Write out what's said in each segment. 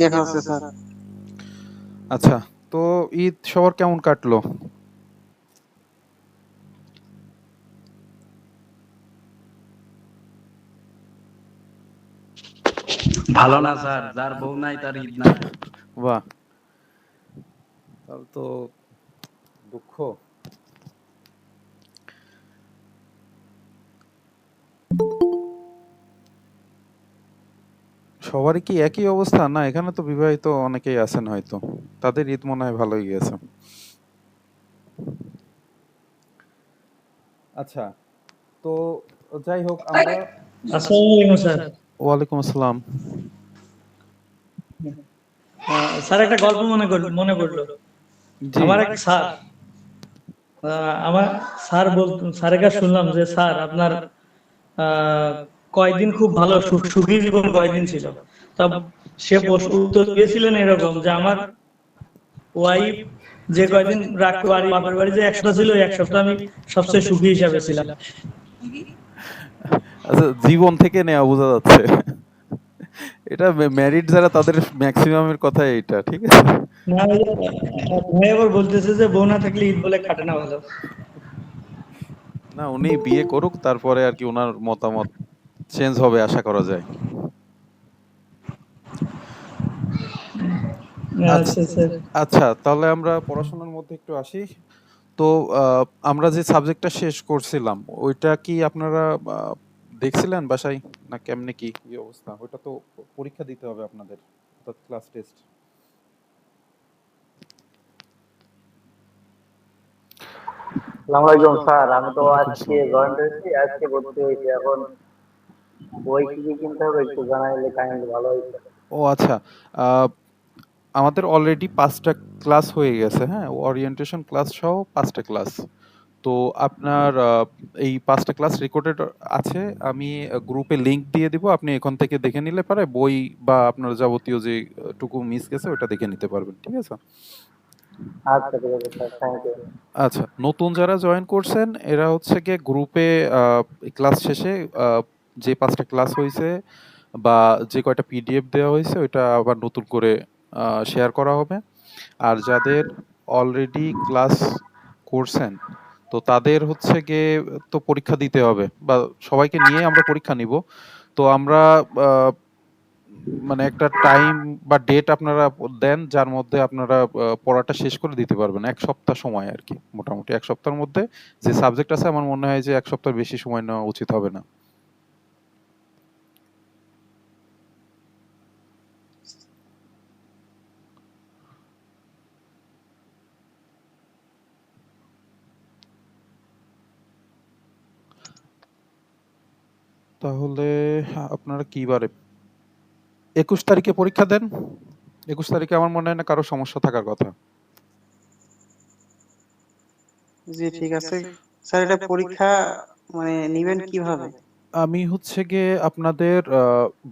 দেখা হচ্ছে স্যার। আচ্ছা, তো ঈদ সবার কেমন কাটলো? ভালো না স্যার, যার বউ নাই তার ঈদ নাই। বাহ, তাহলে তো দুঃখ। সবারই কি একই অবস্থা? না, এখানে তো বিবাহিত অনেকেই আছেন, হয়তো তাদের ঈদ মনে হয় ভালোই গেছে। আচ্ছা, তো যাই হোক, আমরা আসসালামু আলাইকুম স্যার। ওয়ালাইকুম আসসালাম। স্যার একটা গল্প মনে পড়লো। জি। আমার এক স্যার, আমার স্যার স্যারের কাছে শুনলাম যে স্যার আপনার আহ, কয়দিন খুব ভালো সুখী জীবন কয়দিন ছিল। তা সে উত্তর দিয়েছিলেন এরকম যে আমার ওয়াইফ যে কয়দিন বাড়ি বাপের বাড়ি যে 100টা ছিল, ওই 1 সপ্তাহ আমি সবচেয়ে সুখী হিসাবে ছিলাম। আচ্ছা, জীবন থেকে নেওয়া বোঝা যাচ্ছে। এটা ম্যারিড যারা তাদের ম্যাক্সিমামের কথা এইটা, ঠিক আছে। না ভাই আবার বলতেছে যে বউ না থাকলে ঈদ বলে কাটে না ভালো। না, উনি বিয়ে করুক, তারপরে আর কি ওনার মতামত চেঞ্জ হবে আশা করা যায়। আচ্ছা, আচ্ছা স্যার। আচ্ছা, তাহলে আমরা পড়াশোনার মধ্যে একটু আসি। তো আমরা যে সাবজেক্টটা শেষ করছিলাম, ওইটা কি আপনারা দেখছিলেন বাসায়, না কেমনে কি কি অবস্থা? ওইটা তো পরীক্ষা দিতে হবে আপনাদের, অর্থাৎ ক্লাস টেস্ট। আসসালামু আলাইকুম স্যার, আমি তো ওয়ালাইকুম আজকে আসসালাম। জয়েন হয়েছি, আজকে ভর্তি হয়েছি। এখন বই কি কি কিনতে হবে একটু জানাইলে কাইন্ডলি ভালো হইতো। ও আচ্ছা, আহ, আমাদের অলরেডি 5টা ক্লাস হয়ে গেছে, হ্যাঁ, ওরিয়েন্টেশন ক্লাস সহ 5টা ক্লাস। তো আপনার এই 5টা ক্লাস রেকর্ডেড আছে। আমি গ্রুপে লিংক দিয়ে দিব, আপনি এখান থেকে দেখে নিলে পারে বই বা আপনার যাবতীয় যে টুকু মিস গেছে ওটা দেখে নিতে পারবেন, ঠিক আছে। আচ্ছা ঠিক আছে স্যার, থ্যাংক ইউ। আচ্ছা, নতুন যারা জয়েন করছেন এরা হচ্ছে গিয়ে গ্রুপে ক্লাস শেষে যে 5টা ক্লাস হয়েছে বা যে কয়টা পিডিএফ দেওয়া হয়েছে ওইটা আবার নতুন করে শেয়ার করা হবে। আর যাদের অলরেডি ক্লাস করছেন, তো তাদের হচ্ছে গিয়ে তো পরীক্ষা দিতে হবে, বা সবাইকে নিয়ে আমরা পরীক্ষা নিব। তো আমরা আহ, মানে একটা টাইম বা ডেট আপনারা দেন যার মধ্যে আপনারা পড়াটা শেষ করে দিতে পারবেন। 1 সপ্তাহ সময় আর কি, মোটামুটি 1 সপ্তাহের মধ্যে যে সাবজেক্ট আছে আমার মনে হয় যে 1 সপ্তাহ বেশি সময় নেওয়া উচিত হবে না। তাহলে আপনারা কি বারে 21 তারিখে পরীক্ষা দেন? 21 তারিখে আমার মনে হয় না কারো সমস্যা থাকার কথা। জি ঠিক আছে স্যার, এটা পরীক্ষা মানে নিবেন কিভাবে? আমি হচ্ছে গিয়ে আপনাদের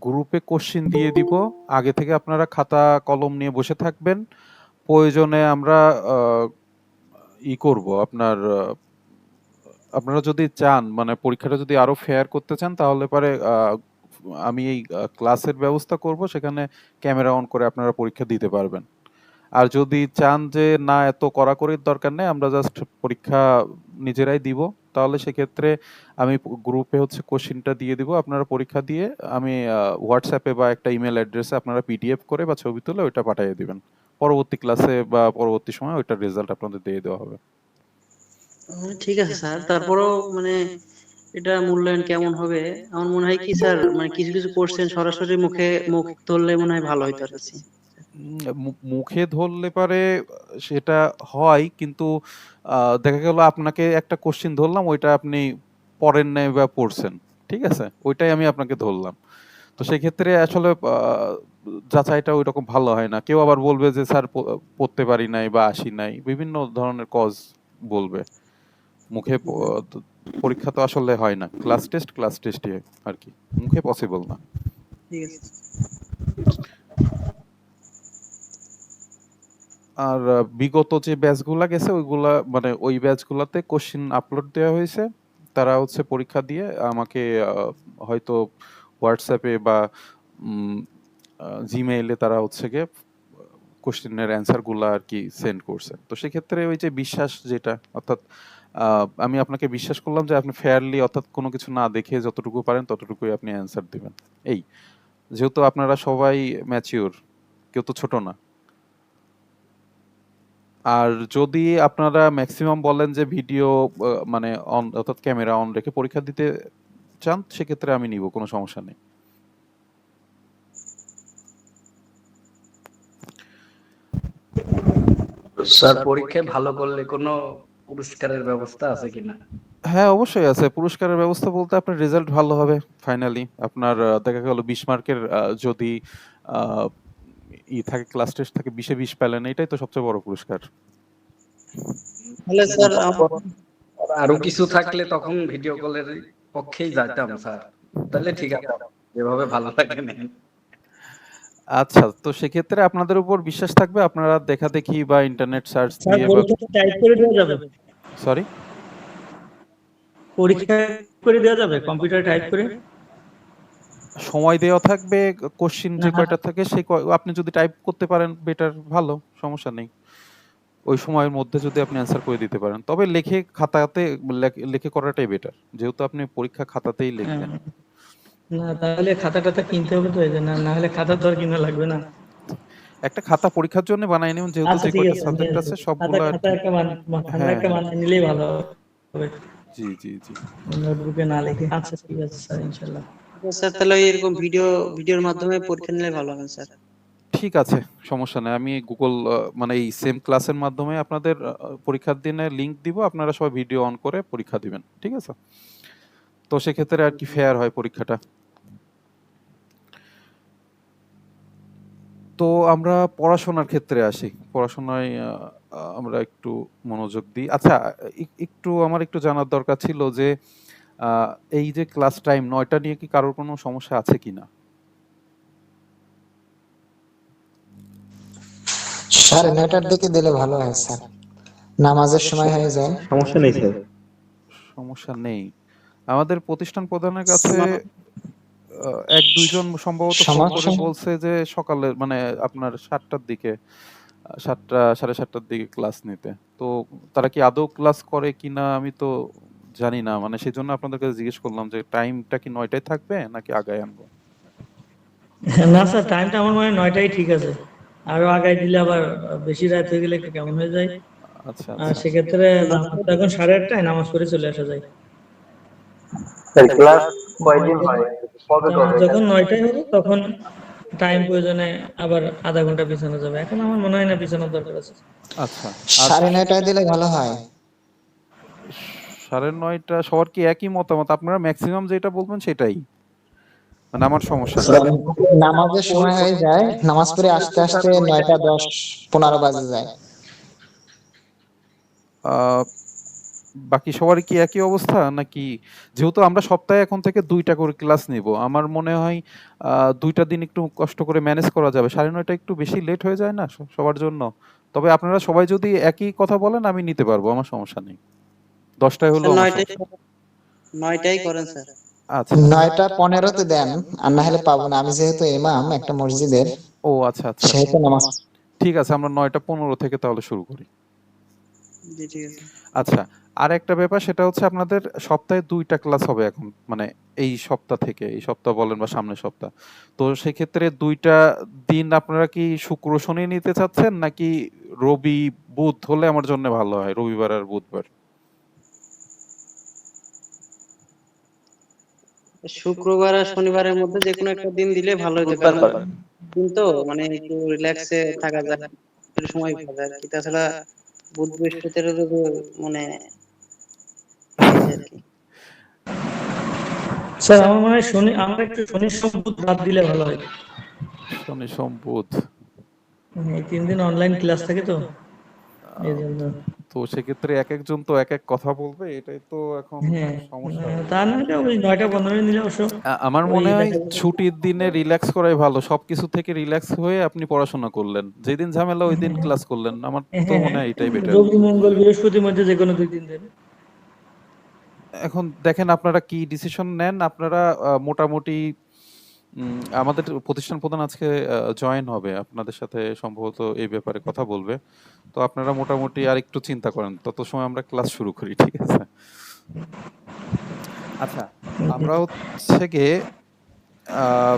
গ্রুপে কোশ্চিন দিয়ে দিব। আগে থেকে আপনারা খাতা কলম নিয়ে বসে থাকবেন। প্রয়োজনে আমরা করব আপনার আপনারা যদি চান, মানে পরীক্ষাটা যদি আরো ফেয়ার করতে চান, তাহলে পারে আমি এই ক্লাসের ব্যবস্থা করব, সেখানে ক্যামেরা অন করে আপনারা পরীক্ষা দিতে পারবেন। আর যদি চান যে না, এত কড়াকড়ির দরকার নেই, আমরা জাস্ট পরীক্ষা নিজেরাই দিব, তাহলে সেক্ষেত্রে আমি গ্রুপে হচ্ছে কোশ্চিনটা দিয়ে দিব, আপনারা পরীক্ষা দিয়ে আমি হোয়াটসঅ্যাপে বা একটা ইমেল অ্যাড্রেসে আপনারা পিডিএফ করে বা ছবি তুলে ওইটা পাঠিয়ে দিবেন। পরবর্তী ক্লাসে বা পরবর্তী সময় ওইটার রেজাল্ট আপনাদের দিয়ে দেওয়া হবে। ঠিক আছে স্যার, তারপরেও মানে এটা মূল্যায়ন কেমন হবে? আমার মনে হয় কি স্যার, মানে কিছু কিছু কোশ্চেন সরাসরি মুখ ধরলে মনে হয় ভালো হইতো আর কি। মুখে ধরলে পারে সেটা হয়, কিন্তু দেখা গেল আপনাকে একটা কোশ্চিন ধরলাম, ওইটা আপনি পড়েন নাই বা পড়ছেন, ঠিক আছে, ওইটাই আমি আপনাকে ধরলাম। তো সেক্ষেত্রে আসলে যাচাইটা ওই রকম ভালো হয় না। কেউ আবার বলবে যে স্যার পড়তে পারি নাই বা আসি নাই, বিভিন্ন ধরনের কজ বলবে। মুখে পরীক্ষা তো আসলে হয় না, ক্লাস টেস্টই আর কি, মুখে পসিবল না। ঠিক আছে। আর বিগত যে ব্যাচগুলা গেছে ওইগুলা, মানে ওই ব্যাচগুলাতে কোশ্চিন আপলোড দেওয়া হয়েছে। তারা হচ্ছে পরীক্ষা দিয়ে আমাকে হয়তো হোয়াটসঅ্যাপে বা জিমেইলে তারা হচ্ছে গিয়ে কোশ্চেনের অ্যান্সারগুলা আর কি সেন্ড করছে। তো সেক্ষেত্রে ওই যে বিশ্বাস যেটা, অর্থাৎ আমি আপনাকে বিশ্বাস করলাম যে আপনি ফেয়ারলি, অর্থাৎ কোনো কিছু না দেখে যতটুকু পারেন ততটুকুই আপনি অ্যান্সার দিবেন। এই যেহেতু আপনারা সবাই ম্যাচিওর, কেউ তো ছোট না। আর যদি আপনারা ম্যাক্সিমাম বলেন যে ভিডিও মানে অন, অর্থাৎ ক্যামেরা অন রেখে পরীক্ষা দিতে চান, সেক্ষেত্রে আমি নিব, কোনো সমস্যা নেই। স্যার পরীক্ষায় ভালো করলে কোনো পুরস্কারের ব্যবস্থা আছে কিনা? হ্যাঁ, অবশ্যই আছে। পুরস্কারের ব্যবস্থা বলতে আপনার রেজাল্ট ভালো হবে ফাইনালি। আপনার দেখা গেল 20 মার্কের যদি আ থাকে, ক্লাস টেস্ট থাকে, 20 এ 20 পেলেন, এটাই তো সবচেয়ে বড় পুরস্কার। তাহলে স্যার আরো কিছু থাকলে তখন ভিডিও কলের পক্ষেই যাইতাম স্যার। তাহলে ঠিক আছে, যেভাবে ভালো লাগে নেন। আচ্ছা, তো সেক্ষেত্রে আপনাদের উপর বিশ্বাস থাকবে। আপনারা দেখাদেখি বা ইন্টারনেট সার্চ স্যার দিয়ে বা পরীক্ষা টাইপ করে দেওয়া যাবে? সরি? পরীক্ষা করে দেওয়া যাবে কম্পিউটারে টাইপ করে? সময় দেওয়া থাকবে, কোশ্চেন যে না, কয়টা থাকে সেই আপনি যদি টাইপ করতে পারেন বেটার, ভালো, সমস্যা নেই। ওই সময়ের মধ্যে যদি আপনি অ্যান্সার করে দিতে পারেন। তবে লিখে খাতাতে লিখে করাটাই বেটার। যেহেতু আপনি পরীক্ষা খাতাতেই লিখবেন। না তাহলে খাতা টাতা কিনতে হবে তো, এই জন্য। না হলে খাতা তো আর কিনা লাগবে না। একটা খাতা পরীক্ষার জন্য বানাই নিন, যেহেতু আচ্ছা যে ঠিক কয়টা আছে, নিয়ে সাবজেক্ট আসবো। আছে খাতা সবগুলো আর খাতা কি। একটা খাতা হ্যাঁ, একটা হ্যাঁ। বানিয়ে নিলেই ভালো হবে, জি, জি, জি। নোটবুকে না লিখে। আচ্ছা ঠিক আছে স্যার, ইনশাল্লাহ। স্যার তাহলে ওই এরকম ভিডিওর মাধ্যমে পরীক্ষা নিলে ভালো হবে স্যার। ঠিক আছে, সমস্যা নাই। আমি গুগল মানে এই সেম ক্লাসের মাধ্যমে আপনাদের পরীক্ষার দিনে লিংক দিব। আপনারা সবাই ভিডিও অন করে পরীক্ষা দিবেন। ঠিক আছে? তো সেক্ষেত্রে আর কি ফেয়ার হয় পরীক্ষাটা। তো আমরা পড়াশোনার ক্ষেত্রে আসি। পড়াশোনায় আমরা একটু মনোযোগ দিই। আচ্ছা, একটু আমার একটু জানার দরকার ছিল যে আ এই যে ক্লাস টাইম ৯ টা নিয়ে কি কারোর কোনো সমস্যা আছে কিনা? সাড়ে নয়টার দিকে দিলে ভালো হয় স্যার, নামাজের সময় হয়ে যায়। সমস্যা নেই স্যার। সমস্যা নেই। আমাদের প্রতিষ্ঠান প্রধানের কাছে ১-২ জন সম্ভবত ফোন করে সমস্যা বলছে যে সকালে, মানে আপনার ৭ টার দিকে, ৭টা ৭:৩০ টার দিকে ক্লাস নিতে। তো তারা কি আদৌ ক্লাস করে কিনা আমি তো জানি না। মানে সেজন্য আপনাদের কাছে জিজ্ঞেস করলাম যে টাইমটা কি ৯ টায় থাকবে নাকি আগায় আনবো? না স্যার, টাইমটা আমার মনে হয় ৯টাই ঠিক আছে। আরো আগায় দিলে আবার বেশি রাত হয়ে গেলে একটু কেমন হয়ে যায়। আচ্ছা, আর আচ্ছা। সেক্ষেত্রে নামাজ তো এখন 8:30টায়, নামাজ পড়ে চলে আসা যায়। স্যার ক্লাস কয়দিন হয়, কবে কবে? যখন 9টায় হবে তখন টাইম প্রয়োজনে আবার আধা ঘন্টা পিছানো যাবে। এখন আমার মনে হয় না পিছানোর দরকার আছে। আচ্ছা। আর 9:30টায় দিলে ভালো হয়। ৯:30 সবার কি একই মতামত? আপনারা মেক্সিমাম যেটা বলবেন সেটাই। মানে আমার সমস্যা নেই। স্যার, নামাজের সময় হয়ে যায়, নামাজ পড়ে আসতে আসতে 9:10-15 বাজে যায়। আ বাকি সবারই কি একই অবস্থা? নাকি যেহেতু আমরা সপ্তাহে এখন থেকে ২ টা করে ক্লাস নিব। আমার মনে হয় ২ টা দিন একটু কষ্ট করে ম্যানেজ করা যাবে। 9:30 একটু বেশি লেট হয়ে যায় না সবার জন্য? তবে আপনারা সবাই যদি একই কথা বলেন আমি নিতে পারবো। আমার সমস্যা নেই। ১০ টায় স্যার হলেও আমার 9টায় সমস্যা। 9টাই করেন স্যার। আচ্ছা। 9:15-তে দেন, আর না হলে পাবো না। আমি যেহেতু ইমাম একটা মসজিদের, ও আচ্ছা, আচ্ছা। সেহেতু নামাজ। ঠিক আছে, আমরা ৯:15 থেকে তাহলে শুরু করি। জি ঠিক আছে। আচ্ছা, আরেকটা ব্যাপার, সেটা হচ্ছে আপনাদের সপ্তাহে ২ টা ক্লাস হবে এখন। মানে এই সপ্তাহ থেকে, এই সপ্তাহ বলেন বা সামনের সপ্তাহ। তো সেক্ষেত্রে ২ টা দিন আপনারা কি শুক্র, শনি নিতে চাচ্ছেন নাকি রবি, বুধ হলে আমার জন্য ভালো হয়, রবিবার আর বুধবার? শুক্রবার আর শনিবারের মধ্যে যে কোনো একটা দিন দিলে ভালো হতো, বুধবার কারণ করেন। দিন তো মানে একটু রিল্যাক্সে থাকা যায়, একটু সময় পাওয়া যায় আর কি। তাছাড়া বুধ বৃহস্পতির মানে কাজে আর কি। স্যার আমার মনে হয় আমরা একটু শনি সোম বুধ বাদ দিলে ভালো হয়। শনি, সোম, বুধ। এই 3 দিন অনলাইন ক্লাস থাকে তো, এই আ জন্য। তো সেক্ষেত্রে একেকজন তো একেক কথা বলবে, এটাই তো এখন হ্যাঁ, সমস্যা হয়ে তা যাবে। না হলে ওই 9টা 15 নিলে অবশ্য আমার ওই মনে হয় দেখা যাবে। ছুটির দিনে রিল্যাক্স করাই ভালো। সবকিছু থেকে রিল্যাক্স হয়ে আপনি পড়াশোনা করলেন। যেদিন ঝামেলা ওইদিন ক্লাস করলেন। আমার তো হ্যাঁ, মনে হয় এটাই বেটার। রবি মঙ্গল বৃহস্পতির মধ্যে যে কোনো 2 দিন দেন। এখন দেখেন আপনারা কি ডিসিশন নেন। আপনারা মোটামুটি আমাদের প্রতিষ্ঠান প্রধান আজকে জয়েন হবে আপনাদের সাথে, সম্ভবত এই ব্যাপারে কথা বলবে। তো আপনারা মোটামুটি আর একটু চিন্তা করেন, তত সময় আমরা ক্লাস শুরু করি, ঠিক আছে? আচ্ছা, আমরা হচ্ছে গিয়ে আহ,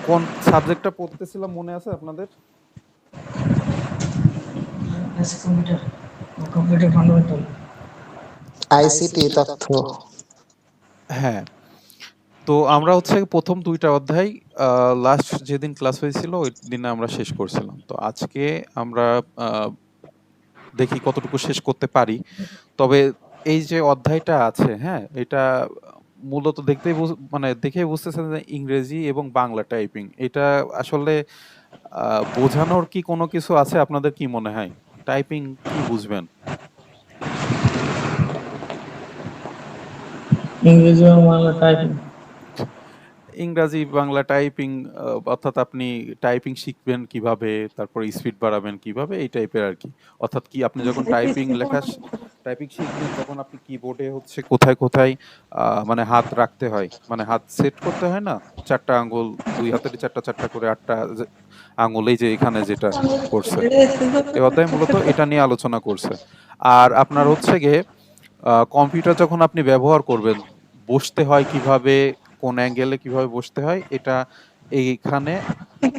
কোন সাবজেক্টটা পড়তেছিলাম মনে আছে আপনাদের? Computer fundamental. আইসিটি তথ্য। হ্যাঁ, তো আমরা হচ্ছে প্রথম 2টা অধ্যায় লাস্ট যেদিন ক্লাস হয়েছিল ওই দিনে আমরা শেষ করছিলাম। তো আজকে আমরা দেখি কতটুকু শেষ করতে পারি। তবে এই যে অধ্যায়টা আছে, হ্যাঁ, এটা মূলত মানে দেখেই বুঝতেছেন যে ইংরেজি এবং বাংলা টাইপিং, এটা আসলে বোঝানোর কি কোনো কিছু আছে? আপনাদের কি মনে হয় টাইপিং কি বুঝবেন? ইংরেজি এবং বাংলা টাইপিং। ইংরাজি বাংলা টাইপিং, অর্থাৎ আপনি টাইপিং শিখবেন কিভাবে, তারপর স্পিড বাড়াবেন কিভাবে, এই টাইপের আর কি। অর্থাৎ কি আপনি যখন টাইপিং শিখবেন তখন আপনি কিবোর্ডে হচ্ছে কোথায় কোথায় মানে হাত রাখতে হয়, মানে হাত সেট করতে হয় না, 4টা আঙ্গুল, 2 হাতেরই 4টা 4টা করে 8টা আঙ্গুল, এই যে এখানে যেটা করছে, এই অধ্যায় মূলত এটা নিয়ে আলোচনা করছে। আর আপনার হচ্ছে গিয়ে কম্পিউটার যখন আপনি ব্যবহার করবেন, বসতে হয় কিভাবে, কোন অ্যাঙ্গেলে কিভাবে বসতে হয়, এটা এইখানে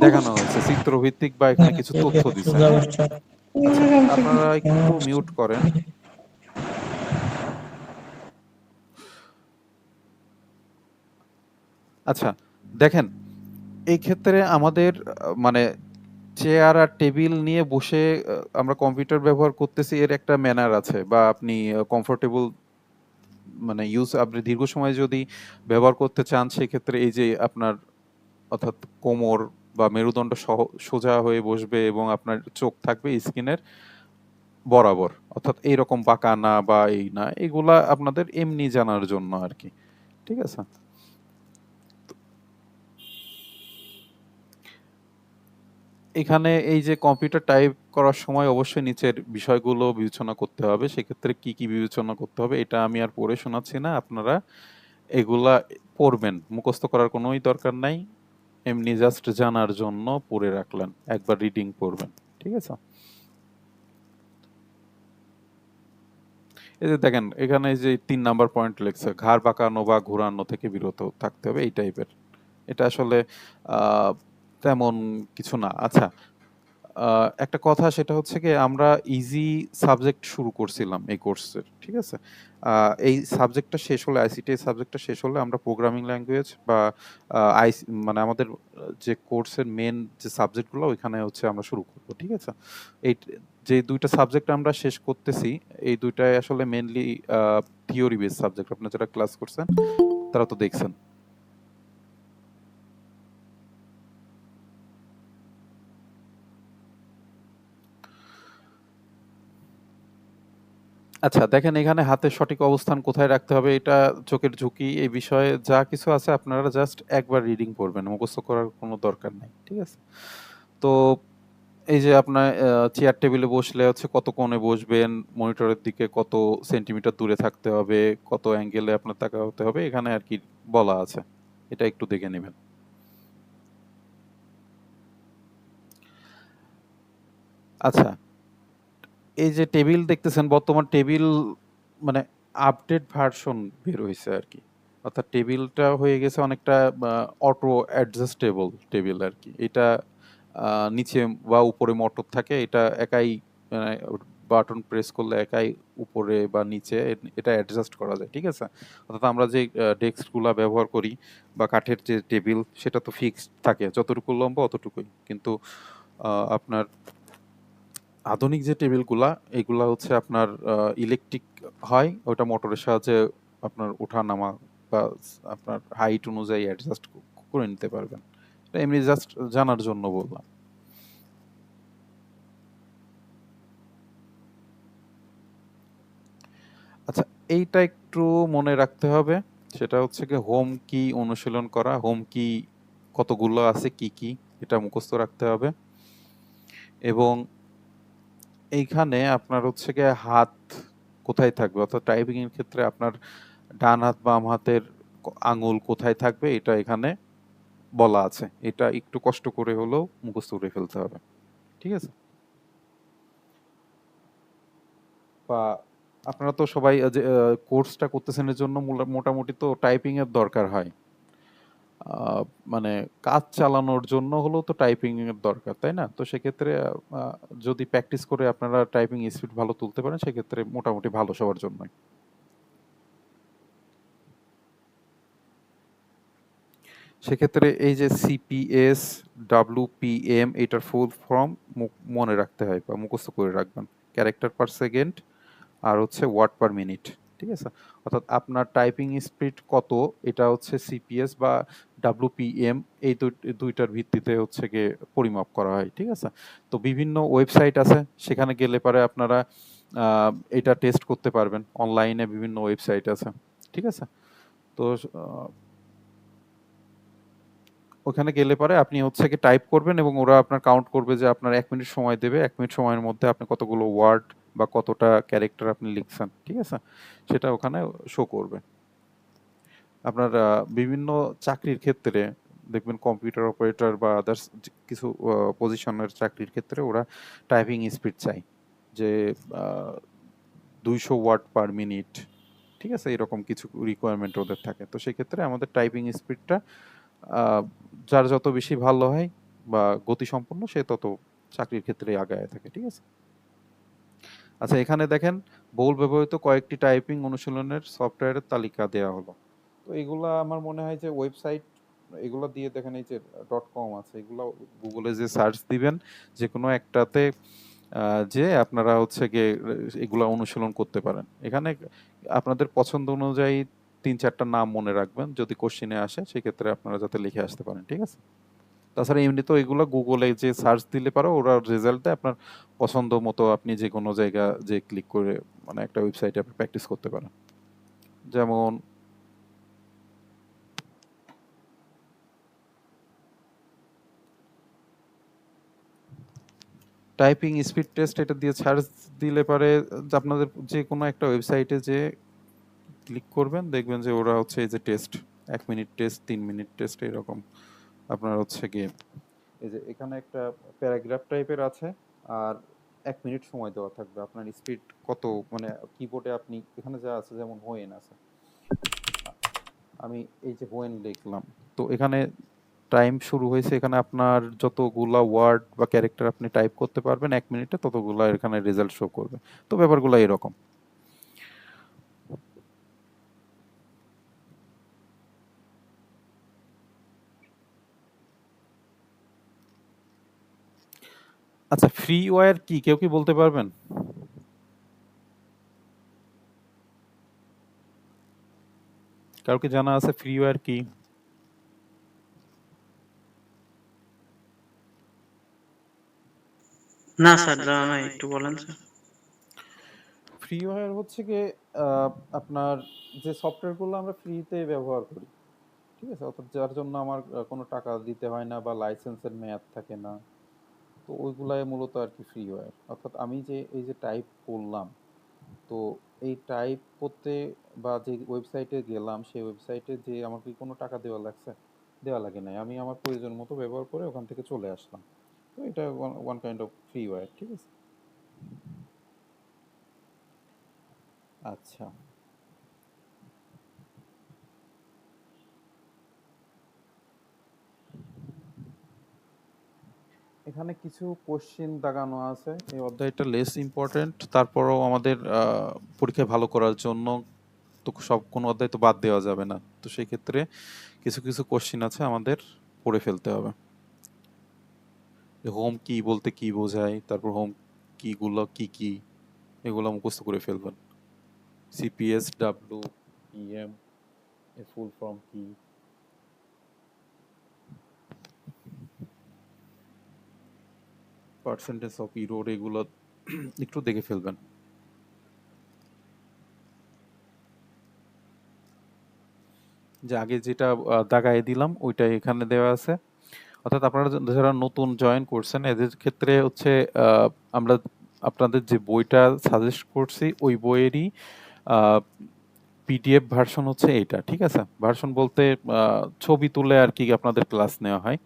দেখানো হয়েছে চিত্রভিত্তিক, বা এখানে কিছু তথ্য দিছে। হ্যাঁ, আচ্ছা, আপনারা একটু মিউট করেন। আচ্ছা, দেখেন, এই ক্ষেত্রে আমাদের মানে চেয়ার আর টেবিল নিয়ে বসে আমরা কম্পিউটার ব্যবহার করতেছি, এর একটা ম্যানার আছে, বা আপনি কমফোর্টেবল মানে আপনি দীর্ঘ সময় যদি ব্যবহার করতে চান, সেক্ষেত্রে এই যে আপনার, অর্থাৎ কোমর বা মেরুদণ্ড সোজা হয়ে বসবে এবং আপনার চোখ থাকবে স্ক্রিনের বরাবর, অর্থাৎ এইরকম বাঁকা না বা এই না, এগুলা আপনাদের এমনি জানার জন্য আর কি, ঠিক আছে? এখানে এই যে কম্পিউটার টাইপ করার সময় অবশ্যই নিচের বিষয়গুলো বিবেচনা করতে হবে। সেক্ষেত্রে কি কি বিবেচনা করতে হবে এটা আমি আর পড়ে শোনাচ্ছি না, আপনারা এগুলা পড়বেন, মুখস্থ করার কোনোই দরকার নাই, এমনি জাস্ট জানার জন্য পড়ে রাখলেন, একবার রিডিং পড়বেন, ঠিক আছে? এই যে দেখেন এখানে এই যে 3 নাম্বার পয়েন্ট লেখছে, ঘাড় বাঁকানো বা ঘোরানো থেকে বিরত থাকতে হবে, এই টাইপের। এটা আসলে আহ, তেমন কিছু না। আচ্ছা, একটা কথা, সেটা হচ্ছে কি, আমরা ইজি সাবজেক্ট শুরু করছিলাম এই কোর্সের, ঠিক আছে? এই সাবজেক্টটা শেষ হলে, আইসিটি সাবজেক্টটা শেষ হলে আমরা প্রোগ্রামিং ল্যাঙ্গুয়েজ বা মানে আমাদের যে কোর্সের মেন যে সাবজেক্টগুলো ওইখানে হচ্ছে আমরা শুরু করব, ঠিক আছে? এই যে 2টা সাবজেক্ট আমরা শেষ করতেছি, এই 2টাই আসলে মেনলি থিওরি বেস সাবজেক্ট। আপনারা যারা ক্লাস করছেন তারা তো দেখছেন। আচ্ছা, দেখেন এখানে হাতের সঠিক অবস্থান কোথায় রাখতে হবে, এটা চোখের ঝুঁকি, এই বিষয়ে যা কিছু আছে আপনারা জাস্ট একবার রিডিং পড়বেন, মুখস্থ করার কোনো দরকার নেই, ঠিক আছে? তো এই যে আপনার চেয়ার টেবিলে বসলে হচ্ছে কত কোণে বসবেন, মনিটরের দিকে কত সেন্টিমিটার দূরে থাকতে হবে, কত অ্যাঙ্গেলে আপনার তাকাতে হবে, এখানে আর কি বলা আছে, এটা একটু দেখে নেবেন। আচ্ছা, এই যে টেবিল দেখতেছেন, বর্তমান টেবিল মানে আপডেট ভার্সন বের হয়েছে আর কি, অর্থাৎ টেবিলটা হয়ে গেছে অনেকটা অটো অ্যাডজাস্টেবল টেবিল আর কি। এটা নিচে বা উপরে মোটর থাকে, এটা একাই বাটন প্রেস করলে একাই উপরে বা নিচে এটা অ্যাডজাস্ট করা যায়, ঠিক আছে? অর্থাৎ আমরা যে ডেস্কগুলো ব্যবহার করি বা কাঠের যে টেবিল, সেটা তো ফিক্সড থাকে, যতটুকু লম্বা অতটুকুই, কিন্তু আপনার আধুনিক যে টেবিলগুলা, এগুলা হচ্ছে আপনার ইলেকট্রিক হয়, ওটা মোটরের সাহায্যে আপনার ওঠা নামা বা আপনার হাইট অনুযায়ী অ্যাডজাস্ট করে নিতে পারবেন। এটা এমনি জাস্ট জানার জন্য বললাম। আচ্ছা, এইটা একটু মনে রাখতে হবে, সেটা হচ্ছে কি হোম কি অনুশীলন করা, হোম কি কতগুলো আছে, কি কি, এটা মুখস্থ রাখতে হবে। এবং এইখানে আপনার হচ্ছে গিয়ে হাত কোথায় থাকবে, অর্থাৎ টাইপিং এর ক্ষেত্রে আপনার ডান হাত বাম হাতের আঙুল কোথায় থাকবে, এটা এখানে বলা আছে, এটা একটু কষ্ট করে হলেও মুখস্থ করে ফেলতে হবে, ঠিক আছে? বা আপনারা তো সবাই যে কোর্সটা করতেছেন এর জন্য মোটামুটি তো টাইপিং এর দরকার হয়, আহ, মানে কাজ চালানোর জন্য হলেও তো টাইপিং এর দরকার, তাই না? তো সেক্ষেত্রে যদি প্র্যাকটিস করে আপনারা টাইপিং স্পিড ভালো তুলতে পারেন সেক্ষেত্রে মোটামুটি ভালো সবার জন্যই। সেক্ষেত্রে এই যে সিপিএস ডাব্লিউপিএম এটার ফুল ফর্ম মনে রাখতে হয় বা মুখস্থ করে রাখবেন, ক্যারেক্টার পার সেকেন্ড আর হচ্ছে ওয়ার্ড পার মিনিট, ঠিক আছে? অর্থাৎ আপনার টাইপিং স্পিড কত এটা হচ্ছে সিপিএস বা ডাব্লিউপিএম এই দুইটার ভিত্তিতে হচ্ছে গিয়ে পরিমাপ করা হয়, ঠিক আছে? তো বিভিন্ন ওয়েবসাইট আছে, সেখানে গেলে পরে আপনারা এটা টেস্ট করতে পারবেন, অনলাইনে বিভিন্ন ওয়েবসাইট আছে, ঠিক আছে? তো ওখানে গেলে পরে আপনি হচ্ছে কি টাইপ করবেন এবং ওরা আপনার কাউন্ট করবে যে আপনার 1 মিনিট সময় দেবে, 1 মিনিট সময়ের মধ্যে আপনি কতগুলো ওয়ার্ড বা কতটা ক্যারেক্টার আপনি লিখছেন, ঠিক আছে? সেটা ওখানে শো করবে। আপনার বিভিন্ন চাকরির ক্ষেত্রে দেখবেন কম্পিউটার অপারেটর বা আদার্স কিছু পজিশনের চাকরির ক্ষেত্রে ওরা টাইপিং স্পিড চাই যে 200 ওয়ার্ড পার মিনিট, ঠিক আছে? এরকম কিছু রিকোয়ারমেন্ট ওদের থাকে। তো সেক্ষেত্রে আমাদের টাইপিং স্পিডটা যার যত বেশি ভালো হয় বা গতিসম্পন্ন সে তত চাকরির ক্ষেত্রে আগায় থাকে, ঠিক আছে? আচ্ছা, এখানে দেখেন বহুল ব্যবহৃত কয়েকটি টাইপিং অনুশীলনের সফটওয়্যারের তালিকা দেওয়া হলো। তো এগুলা আমার মনে হয় যে ওয়েবসাইট এগুলো দিয়ে দেখেন, এই যে .com আছে, এগুলো গুগলে যে সার্চ দিবেন যে কোনো একটাতে যে আপনারা হচ্ছে গিয়ে এগুলা অনুশীলন করতে পারেন। এখানে আপনাদের পছন্দ অনুযায়ী 3-4টা নাম মনে রাখবেন, যদি কোশ্চিনে আসে সেক্ষেত্রে আপনারা যাতে লিখে আসতে পারেন, ঠিক আছে? তাছাড়া এমনি তো এগুলো গুগলে যে সার্চ দিলে পারো ওরা রেজাল্ট দেয়, আপনার পছন্দ মতো আপনি যে কোনো জায়গা যে ক্লিক করে মানে একটা ওয়েবসাইটে আপনি প্র্যাকটিস করতে পারেন। যেমন টাইপিং স্পিড টেস্ট, এটা দিয়ে সার্চ দিলে পারে আপনাদের যে কোনো একটা ওয়েবসাইটে যে ক্লিক করবেন, দেখবেন যে ওরা হচ্ছে এই যে test 1 minute test, 3 minute test, এরকম আপনার হচ্ছে গিয়ে এই যে এখানে একটা প্যারাগ্রাফ টাইপের আছে আর 1 মিনিট সময় দেওয়া থাকবে, আপনার স্পিড কত মানে কিবোর্ডে আপনি এখানে যা আছে, যেমন হোয়েন আছে, আমি এই যে হোয়েন লিখলাম, তো এখানে টাইম শুরু হয়েছে, এখানে আপনার যতগুলা ওয়ার্ড বা ক্যারেক্টার আপনি টাইপ করতে পারবেন 1 মিনিটে ততগুলা এখানে রেজাল্ট শো করবে। তো ব্যাপারগুলো এরকম। আচ্ছা, ফ্রি ওয়্যার কি কেউ কি বলতে পারবেন? কারো কি জানা আছে ফ্রি ওয়্যার কি? না স্যার, জানা নাই, একটু বলেন স্যার। ফ্রি ওয়্যার হচ্ছে গিয়ে আপনার যে সফটওয়্যারগুলো আমরা ফ্রিতে ব্যবহার করি, ঠিক আছে? অর্থাৎ যার জন্য আমার কোনো টাকা দিতে হয় না বা লাইসেন্সের মেয়াদ থাকে না, তো ওইগুলাই মূলত আর কি ফ্রি ওয়্যার। অর্থাৎ আমি যে এই যে টাইপ করলাম, তো এই টাইপ করতে বা যে ওয়েবসাইটে গেলাম সেই ওয়েবসাইটে যে আমার কি কোনো টাকা দেওয়া লাগছে? দেওয়া লাগে নাই, আমি আমার প্রয়োজন মতো ব্যবহার করে ওখান থেকে চলে আসলাম। তো এটা one kind of freeware, ঠিক আছে? আচ্ছা, এখানে কিছু কোশ্চেন দাগানো আছে, এই অধ্যায়টা লেস ইম্পর্টেন্ট, তারপরেও আমাদের পরীক্ষায় ভালো করার জন্য তো সব কোনো অধ্যায় তো বাদ দেওয়া যাবে না, তো সেই ক্ষেত্রে কিছু কিছু কোশ্চেন আছে আমাদের পড়ে ফেলতে হবে। হোম কি বলতে কি বোঝায়, তারপর হোম কিগুলো কি কি, এগুলো মুখস্থ করে ফেলবেন। সিপিএস ডাব্লিউপিএম এর ফুল ফর্ম কি, পার্সেন্টেজ অফ ইরোর, এগুলো একটু দেখে ফেলবেন। যে আগে যেটা দাগায় দিলাম ওইটা এখানে দেওয়া আছে। অর্থাৎ আপনারা যারা নতুন জয়েন করছেন এদের ক্ষেত্রে হচ্ছে আমরা আপনাদের যে বইটা সাজেস্ট করছি ওই বইয়েরই পিডিএফ ভার্সন হচ্ছে এইটা, ঠিক আছে? ভার্সন বলতে ছবি তুলে আর কি আপনাদের ক্লাস নেওয়া হয়,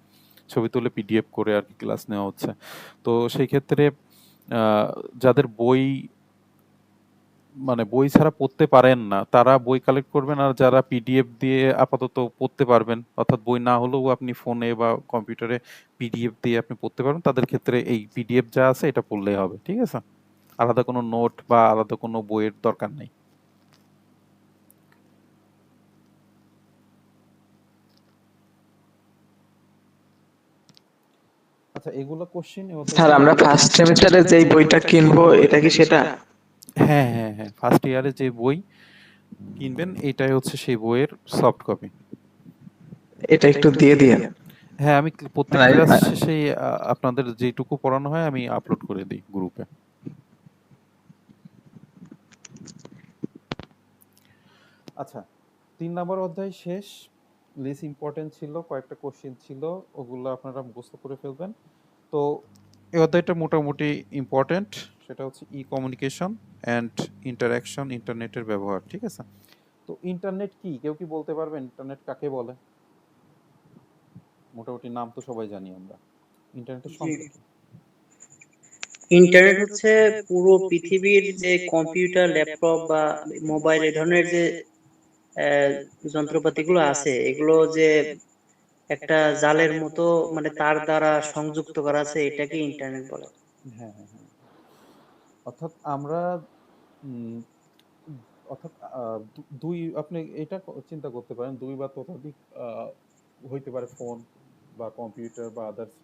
ছবি তুলে পিডিএফ করে আর কি ক্লাস নেওয়া হচ্ছে। তো সেই ক্ষেত্রে যাদের বই মানে বই ছাড়া পড়তে পারেন না তারা বই কালেক্ট করবেন, আর যারা পিডিএফ দিয়ে আপাতত পড়তে পারবেন, অর্থাৎ বই না হলেও আপনি ফোনে বা কম্পিউটারে পিডিএফ দিয়ে আপনি পড়তে পারবেন, তাদের ক্ষেত্রে এই পিডিএফ যা আছে এটা পড়লেই হবে, ঠিক আছে? আলাদা কোনো নোট বা আলাদা কোনো বইয়ের দরকার নেই। আচ্ছা, এগুলো কোশ্চেন স্যার আমরা ফার্স্ট সেমিস্টারে যেই বইটা কিনবো এটা কি সেটা? হ্যাঁ হ্যাঁ হ্যাঁ, ফার্স্ট ইয়ারে যে বই কিনবেন এটাই হচ্ছে সেই বইয়ের সফট কপি। এটা একটু দিয়ে দিয়েন। হ্যাঁ, আমি প্রত্যেক Right. ক্লাস শেষে আপনাদের যেটুকু পড়ানো হয় আমি আপলোড করে দিই গ্রুপে। আচ্ছা, 3 নম্বর অধ্যায় শেষ। লেস ইম্পর্টেন্ট ছিল, কয়েকটা কোশ্চেন ছিল, ওগুলো আপনারা মুখস্থ করে ফেলবেন। তো এই অধ্যায়টা মোটামুটি ইম্পর্টেন্ট, সেটা হচ্ছে ই কমিউনিকেশন অ্যান্ড ইন্টারঅ্যাকশন, ইন্টারনেটের ব্যবহার, ঠিক আছে? তো ইন্টারনেট কি, কেউ কি বলতে পারবেন ইন্টারনেট কাকে বলে? মোটামুটি নাম তো সবাই জানি আমরা, ইন্টারনেটের সংজ্ঞা কি? ইন্টারনেট হচ্ছে পুরো পৃথিবীর যে কম্পিউটার, ল্যাপটপ বা মোবাইল এই ধরনের যে আহ, যন্ত্রপাতিগুলো আছে, এগুলো যে একটা জালের মতো মানে তার দ্বারা সংযুক্ত করা আছে, এটাকে ইন্টারনেট বলে। হ্যাঁ হ্যাঁ হ্যাঁ, অর্থাৎ আমরা উম, অর্থাৎ দুই, আপনি এটা চিন্তা করতে পারেন, দুই বা ততোধিক হইতে পারে ফোন বা কম্পিউটার বা আদার্স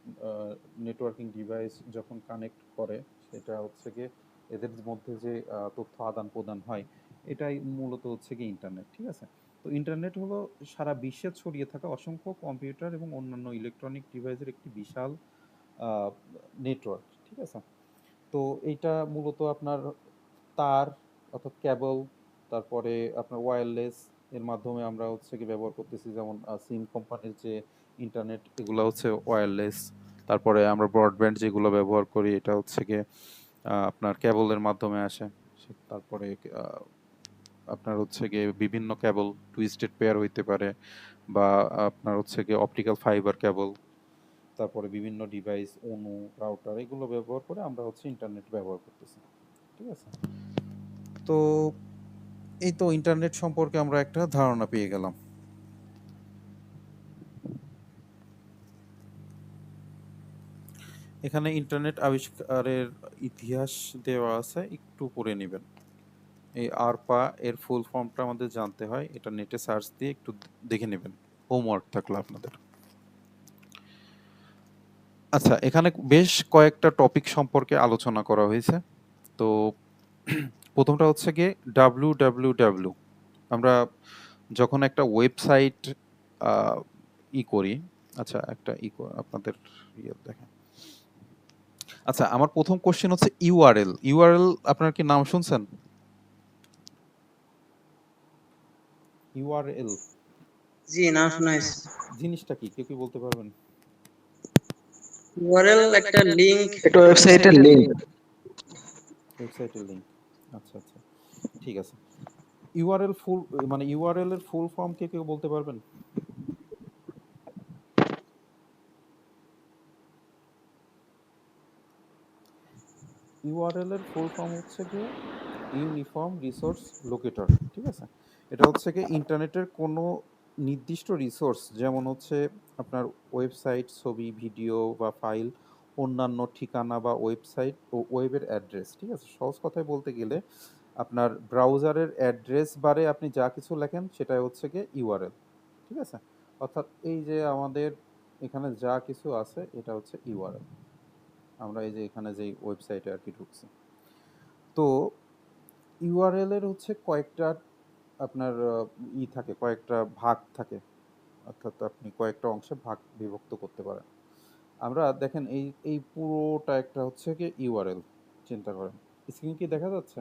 নেটওয়ার্কিং ডিভাইস যখন কানেক্ট করে, সেটা হচ্ছে গিয়ে এদের মধ্যে যে তথ্য আদান প্রদান হয়, এটাই মূলত হচ্ছে গিয়ে ইন্টারনেট, ঠিক আছে? তো ইন্টারনেট হলো সারা বিশ্বে ছড়িয়ে থাকা অসংখ্য কম্পিউটার এবং অন্যান্য ইলেকট্রনিক ডিভাইসের একটি বিশাল নেটওয়ার্ক, ঠিক আছে? তো এইটা মূলত আপনার তার অর্থাৎ কেবল, তারপরে আপনার ওয়্যারলেস এর মাধ্যমে আমরা হচ্ছে কি ব্যবহার করতেছি, যেমন সিম কোম্পানির যে ইন্টারনেট, এগুলো হচ্ছে ওয়্যারলেস। তারপরে আমরা ব্রডব্যান্ড যেগুলো ব্যবহার করি এটা হচ্ছে গিয়ে আপনার কেবলের মাধ্যমে আসে। তারপরে আপনার হচ্ছে গিয়ে বিভিন্ন কেবল টুইস্টেড পেয়ার হইতে পারে, বা আপনার হচ্ছে গিয়ে অপটিক্যাল ফাইবার কেবল, তারপরে বিভিন্ন ডিভাইস, অণু, রাউটার, এগুলো ব্যবহার করে আমরা হচ্ছে ইন্টারনেট ব্যবহার করতেছি, ঠিক আছে? তো এই তো ইন্টারনেট সম্পর্কে আমরা একটা ধারণা পেয়ে গেলাম। এখানে ইন্টারনেট আবিষ্কারের ইতিহাস দেওয়া আছে, একটু পড়ে নেবেন। এই আরপা এর ফুল ফর্মটা আমাদের জানতে হয়, এটা নেটে সার্চ দিয়ে একটু দেখে নেবেন, হোমওয়ার্ক থাকলো আপনাদের। আচ্ছা, এখানে বেশ কয়েকটা টপিক সম্পর্কে আলোচনা করা হয়েছে। তো প্রথমটা হচ্ছে গিয়ে www। আমরা যখন একটা ওয়েবসাইট ই করি, আচ্ছা একটা আপনাদের দেখেন। আচ্ছা, আমার প্রথম কোশ্চেন হচ্ছে ইউআরএল। ইউআরএল আপনার কি নাম শুনছেন? ইউআরএল জি, নাম শোনা হয়েছে। জিনিসটা কি, কেউ কি বলতে পারবেন? ইউআরএল একটা লিংক। এটা ওয়েবসাইটের লিংক। ওয়েবসাইটের লিংক, আচ্ছা আচ্ছা, ঠিক আছে। ইউআরএল ফুল মানে ইউআরএল এর ফুল ফর্ম কে কেউ বলতে পারবেন? ইউআরএল এর ফুল ফর্ম হচ্ছে গিয়ে ইউনিফর্ম রিসোর্স লোকেটর, ঠিক আছে? এটা হচ্ছে গিয়ে ইন্টারনেটের কোনো নির্দিষ্ট রিসোর্স, যেমন হচ্ছে আপনার ওয়েবসাইট, ছবি, ভিডিও বা ফাইল, অন্যান্য ঠিকানা বা ওয়েবসাইট ও ওয়েবের অ্যাড্রেস, ঠিক আছে? সহজ কথায় বলতে গেলে আপনার ব্রাউজারের অ্যাড্রেস বারে আপনি যা কিছু লেখেন সেটাই হচ্ছে গিয়ে ইউআরএল, ঠিক আছে? অর্থাৎ এই যে আমাদের এখানে যা কিছু আছে এটা হচ্ছে ইউআরএল। আমরা এই যে এখানে যে ওয়েবসাইটে আর কি ঢুকছি, তো ইউআরএল এর হচ্ছে কয়েকটা আপনার থাকে, কয়েকটা ভাগ থাকে, অর্থাৎ আপনি কয়েকটা অংশে ভাগ বিভক্ত করতে পারেন। আমরা দেখেন এই পুরোটা একটা হচ্ছে কি ইউআরএল, চিন্তা করেন। স্ক্রিন কি দেখা যাচ্ছে?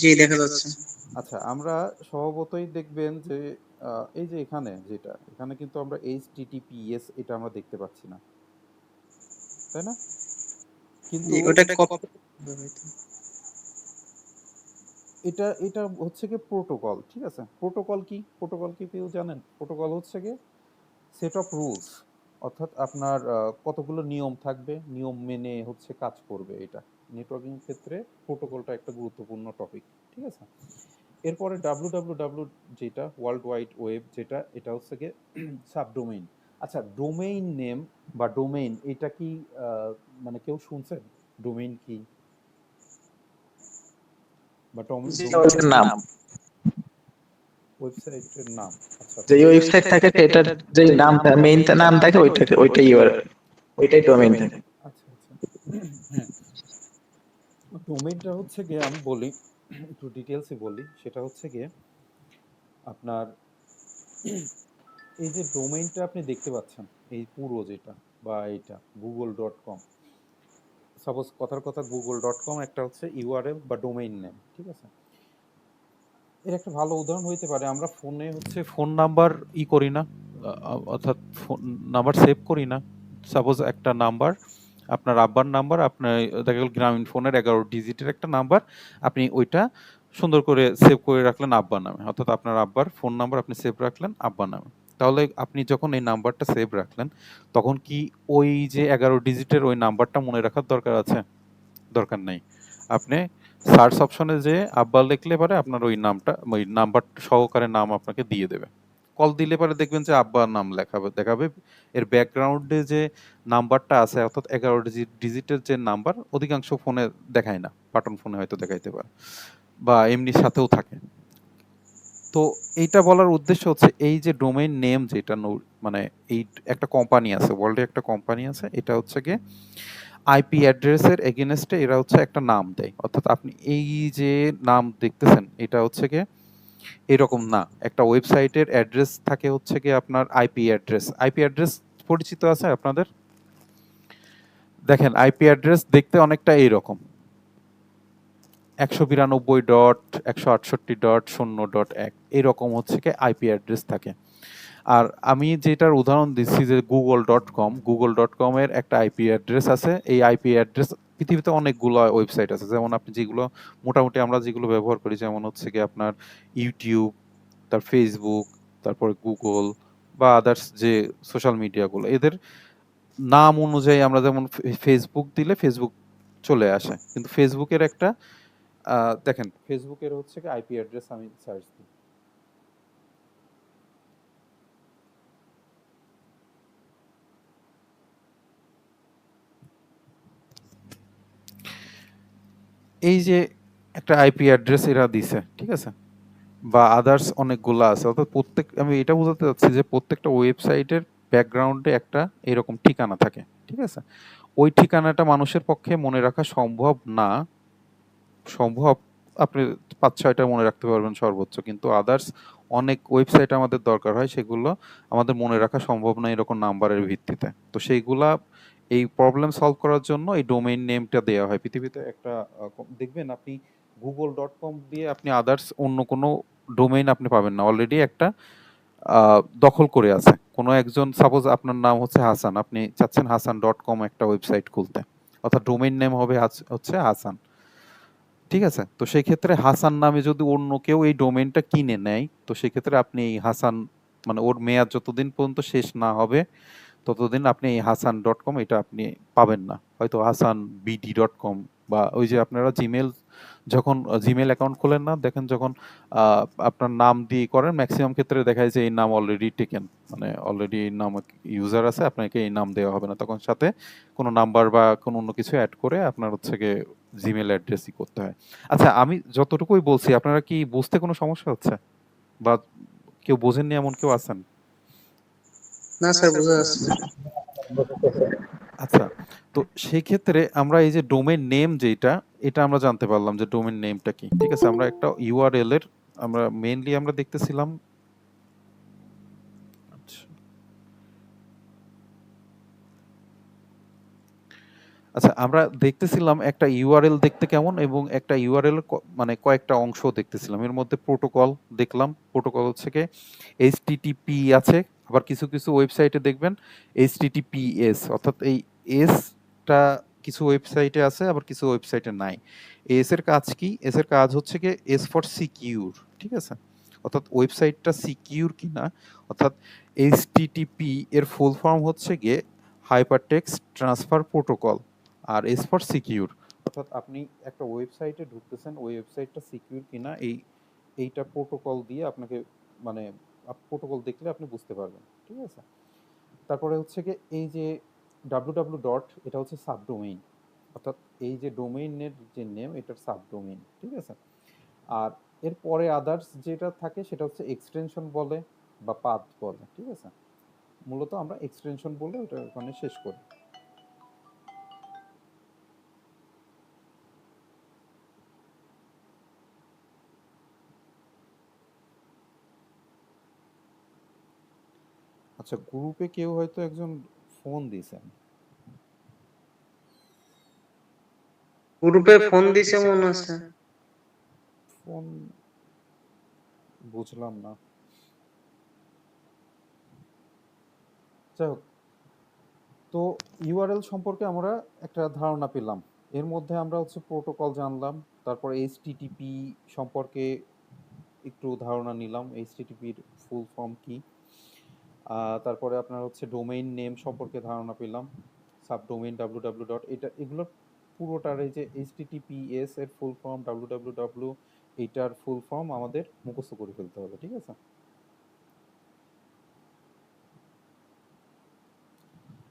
জি, দেখা যাচ্ছে। আচ্ছা, আমরা স্বভাবতই দেখবেন যে এই যে এখানে যেটা, এখানে কিন্তু আমরা এইচটিটিপিএস এটা আমরা দেখতে পাচ্ছি না, তাই না? কিন্তু জি, ওটা কপি। এটা এটা হচ্ছে কি প্রোটোকল, ঠিক আছে? প্রোটোকল কি কেউ জানেন? প্রোটোকল হচ্ছে কি সেট অফ রুলস, অর্থাৎ আপনার কতগুলো নিয়ম থাকবে, নিয়ম মেনে হচ্ছে কাজ করবে এটা। নেটওয়ার্কিং ক্ষেত্রে প্রোটোকলটা একটা গুরুত্বপূর্ণ টপিক, ঠিক আছে? এরপরে ডাব্লু যেটা ওয়ার্ল্ড ওয়াইড ওয়েব, যেটা এটা হচ্ছে গিয়ে সাবডোমেইন। আচ্ছা, ডোমেইন নেম বা ডোমেইন এটা কি মানে কেউ শুনছেন ডোমেইন কি বা ডোমেইন ওয়েবসাইটের নাম, ওয়েবসাইটের নাম? আচ্ছা, যে ওয়েবসাইট থাকে সেটার যে নাম মেইন নাম থাকে ওইটাই ওইটাই ডোমেইন থাকে। আচ্ছা আচ্ছা। হ্যাঁ, ডোমেইনটা হচ্ছে গিয়ে আমি বলি, একটু ডিটেলসে বলি, সেটা হচ্ছে গিয়ে আপনার এই যে ডোমেইনটা আপনি দেখতে পাচ্ছেন, এই পুরো যেটা বা এইটা google.com, সাপোজ কথার কথা google.com একটা হচ্ছে ইউআরএল বা ডোমেইন নেম, ঠিক আছে? এর একটা ভালো উদাহরণ হইতে পারে, আমরা ফোনে হচ্ছে ফোন নাম্বার করি না, অর্থাৎ ফোন নাম্বার সেভ করি না। সাপোজ একটা নাম্বার, আপনার আব্বার নাম্বার, আপনার দেখা গেল গ্রামীণ ফোনের 11 ডিজিটের একটা নাম্বার, আপনি ওইটা সুন্দর করে সেভ করে রাখলেন আব্বার নামে, অর্থাৎ আপনার আব্বার ফোন নাম্বার আপনি সেভ রাখলেন আব্বার নামে। তাহলে আপনি যখন এই নাম্বারটা সেভ রাখলেন, তখন কি ওই যে 11 ডিজিটের ওই নাম্বারটা মনে রাখার দরকার আছে? দরকার নাই। আপনি সার্চ অপশনে যে আব্বা লিখলে পারে আপনার ওই নামটা, ওই নাম্বার সহকারে নাম আপনাকে দিয়ে দেবে। কল দিলে পারে দেখবেন যে আব্বার নাম দেখাবে। এর ব্যাকগ্রাউন্ডে যে নাম্বারটা আছে, অর্থাৎ 11 ডিজিটের যে নাম্বার, অধিকাংশ ফোনে দেখায় না, বাটন ফোনে হয়তো দেখাইতে পারে বা এমনি সাথেও থাকে। তো এইটা বলার উদ্দেশ্য হচ্ছে এই যে ডোমেইন নেম যেটা মানে এই একটা কোম্পানি আছে, ওয়ার্ল্ডে একটা কোম্পানি আছে, এটা হচ্ছে গিয়ে আইপি অ্যাড্রেসের এগেনস্টে এরা হচ্ছে একটা নাম দেয়। অর্থাৎ আপনি এই যে নাম দেখতেছেন, এটা হচ্ছে গিয়ে এরকম না। একটা ওয়েবসাইটের অ্যাড্রেস থাকে হচ্ছে গিয়ে আপনার আইপি অ্যাড্রেস। আইপি অ্যাড্রেস পরিচিত আছে আপনাদের? দেখেন, আইপি অ্যাড্রেস দেখতে অনেকটা এইরকম, 192.168.0.1 এরকম হচ্ছে কি আইপি অ্যাড্রেস থাকে। আর আমি যেটার উদাহরণ দিচ্ছি যে গুগল.কম এর একটা আইপি অ্যাড্রেস আছে। এই আইপি অ্যাড্রেস পৃথিবীতে অনেকগুলো ওয়েবসাইট আছে, যেমন আপনি যেগুলো মোটামুটি আমরা যেগুলো ব্যবহার করি, যেমন হচ্ছে কি আপনার ইউটিউব, তার ফেসবুক, তারপরে গুগল বা আদার্স যে সোশ্যাল মিডিয়াগুলো, এদের নাম অনুযায়ী আমরা যেমন ফেসবুক দিলে ফেসবুক চলে আসে, কিন্তু ফেসবুকের একটা দেখেন ফেসবুকের হচ্ছে কি আইপি অ্যাড্রেস আমি সার্চ দিই, এই যে একটা আইপি অ্যাড্রেস এরা দিছে, ঠিক আছে? বা আদার্স অনেকগুলো আছে, অর্থাৎ আমি এটা বোঝাতে চাচ্ছি যে প্রত্যেকটা ওয়েবসাইটের ব্যাকগ্রাউন্ডে একটা এরকম ঠিকানা থাকে, ঠিক আছে? ওই ঠিকানাটা মানুষের পক্ষে মনে রাখা সম্ভব না। সম্ভব, আপনি 5-6টা মনে রাখতে পারবেন সর্বোচ্চ, কিন্তু আদার্স অনেক ওয়েবসাইট আমাদের দরকার হয়, সেগুলো আমাদের মনে রাখা সম্ভব না এরকম নাম্বারের ভিত্তিতে। তো সেইগুলা, এই প্রবলেম সলভ করার জন্য এই ডোমেইন নেমটা দেওয়া হয়। পৃথিবীতে একটা দেখবেন আপনি google.com দিয়ে আপনি আদার্স অন্য কোনো ডোমেইন আপনি পাবেন না, অলরেডি একটা দখল করে আছে কোনো একজন। সাপোজ আপনার নাম হচ্ছে হাসান, আপনি চাচ্ছেন hasan.com একটা ওয়েবসাইট খুলতে, অর্থাৎ ডোমেইন নেম হবে হচ্ছে হাসান, ঠিক আছে? তো সেই ক্ষেত্রে হাসান নামে যদি অন্য কেউ এই ডোমেইনটা কিনে নেয়, তো সেই ক্ষেত্রে আপনি এই হাসান, মানে ওর মেয়াদ যতদিন পর্যন্ত শেষ না হবে ততদিন আপনি এই hasan.com এটা আপনি পাবেন না। হয়তো hasanbd.com বা ওই যে আপনারা জিমেল, যখন জিমেল অ্যাকাউন্ট খোলেন না, দেখেন যখন আপনার নাম দিয়ে করেন, ম্যাক্সিমাম ক্ষেত্রে দেখায় যে এই নাম অলরেডি টেকেন, মানে অলরেডি এই নাম ইউজার আছে, আপনাকে এই নাম দেওয়া হবে না, তখন সাথে কোনো নাম্বার বা কোনো অন্য কিছু অ্যাড করে আপনার হচ্ছে গিয়ে জিমেল অ্যাড্রেসই করতে হয়। আচ্ছা, আমি যতটুকুই বলছি আপনারা কি বুঝতে কোনো সমস্যা হচ্ছে, বা কেউ বোঝেননি এমন কেউ আছেন? না স্যার, বোঝা যাচ্ছে। আচ্ছা, তো সেই ক্ষেত্রে আমরা এই যে ডোমেইন নেম যেটা, এটা আমরা জানতে পারলাম যে ডোমেইন নেমটা কি, ঠিক আছে? আমরা একটা ইউআরএল এর আমরা মেইনলি আমরা দেখতেছিলাম। আচ্ছা আচ্ছা, আমরা দেখতেছিলাম একটা ইউআরএল দেখতে কেমন, এবং একটা ইউআরএল মানে কয়েকটা অংশ দেখতেছিলাম। এর মধ্যে প্রোটোকল দেখলাম, প্রোটোকল হচ্ছে কি এইচটিটিপি আছে, আবার কিছু কিছু ওয়েবসাইটে দেখবেন এইচটিটিপিএস, অর্থাৎ এই এসটা কিছু ওয়েবসাইটে আছে আবার কিছু ওয়েবসাইটে নাই। এস এর কাজ কি? এস এর কাজ হচ্ছে গিয়ে এস ফর সিকিউর, ঠিক আছে? অর্থাৎ ওয়েবসাইটটা সিকিউর কিনা, অর্থাৎ এইচটিটিপি এর ফুল ফর্ম হচ্ছে গিয়ে হাইপারটেক্সট ট্রান্সফার প্রোটোকল, আর এস ফর সিকিউর, অর্থাৎ আপনি একটা ওয়েবসাইটে ঢুকতেছেন, ওই ওয়েবসাইটটা সিকিউর কিনা এইটা প্রোটোকল দিয়ে আপনাকে, মানে প্রোটোকল দেখলে আপনি বুঝতে পারবেন, ঠিক আছে? তারপরে হচ্ছে গিয়ে এই যে ডাব্লু ডট, এটা হচ্ছে সাবডোমেইন, অর্থাৎ এই যে ডোমেইনের যে নেম, এটার সাবডোমেইন, ঠিক আছে? আর এরপরে আদার্স যেটা থাকে সেটা হচ্ছে এক্সটেনশন বলে বা পাথ বলে, ঠিক আছে? মূলত আমরা এক্সটেনশন বলে ওটা ওখানে শেষ করি। আচ্ছা, গ্রুপে কেউ হয়তো একজন ফোন দিয়েছেন। গ্রুপে ফোন দিছে মনে আছে। ফোন বুঝলাম না। যাই হোক, তো ইউআরএল সম্পর্কে আমরা একটা ধারণা পেলাম। এর মধ্যে আমরা হচ্ছে প্রোটোকল জানলাম, তারপর এইচটিটিপি সম্পর্কে একটু ধারণা নিলাম, এইচটিটিপির ফুল ফর্ম কি। তারপরে আপনার হচ্ছে ডোমেইন নেম সম্পর্কে ধারণা পেলাম, সাবডোমেইন ডাব্লু ডট, এগুলো পুরোটার, এই যে এইচটিটিপিএস এর ফুল ফর্ম, ডাব্লু, এইটার ফুল ফর্ম আমাদের মুখস্থ করে ফেলতে হবে, ঠিক আছে?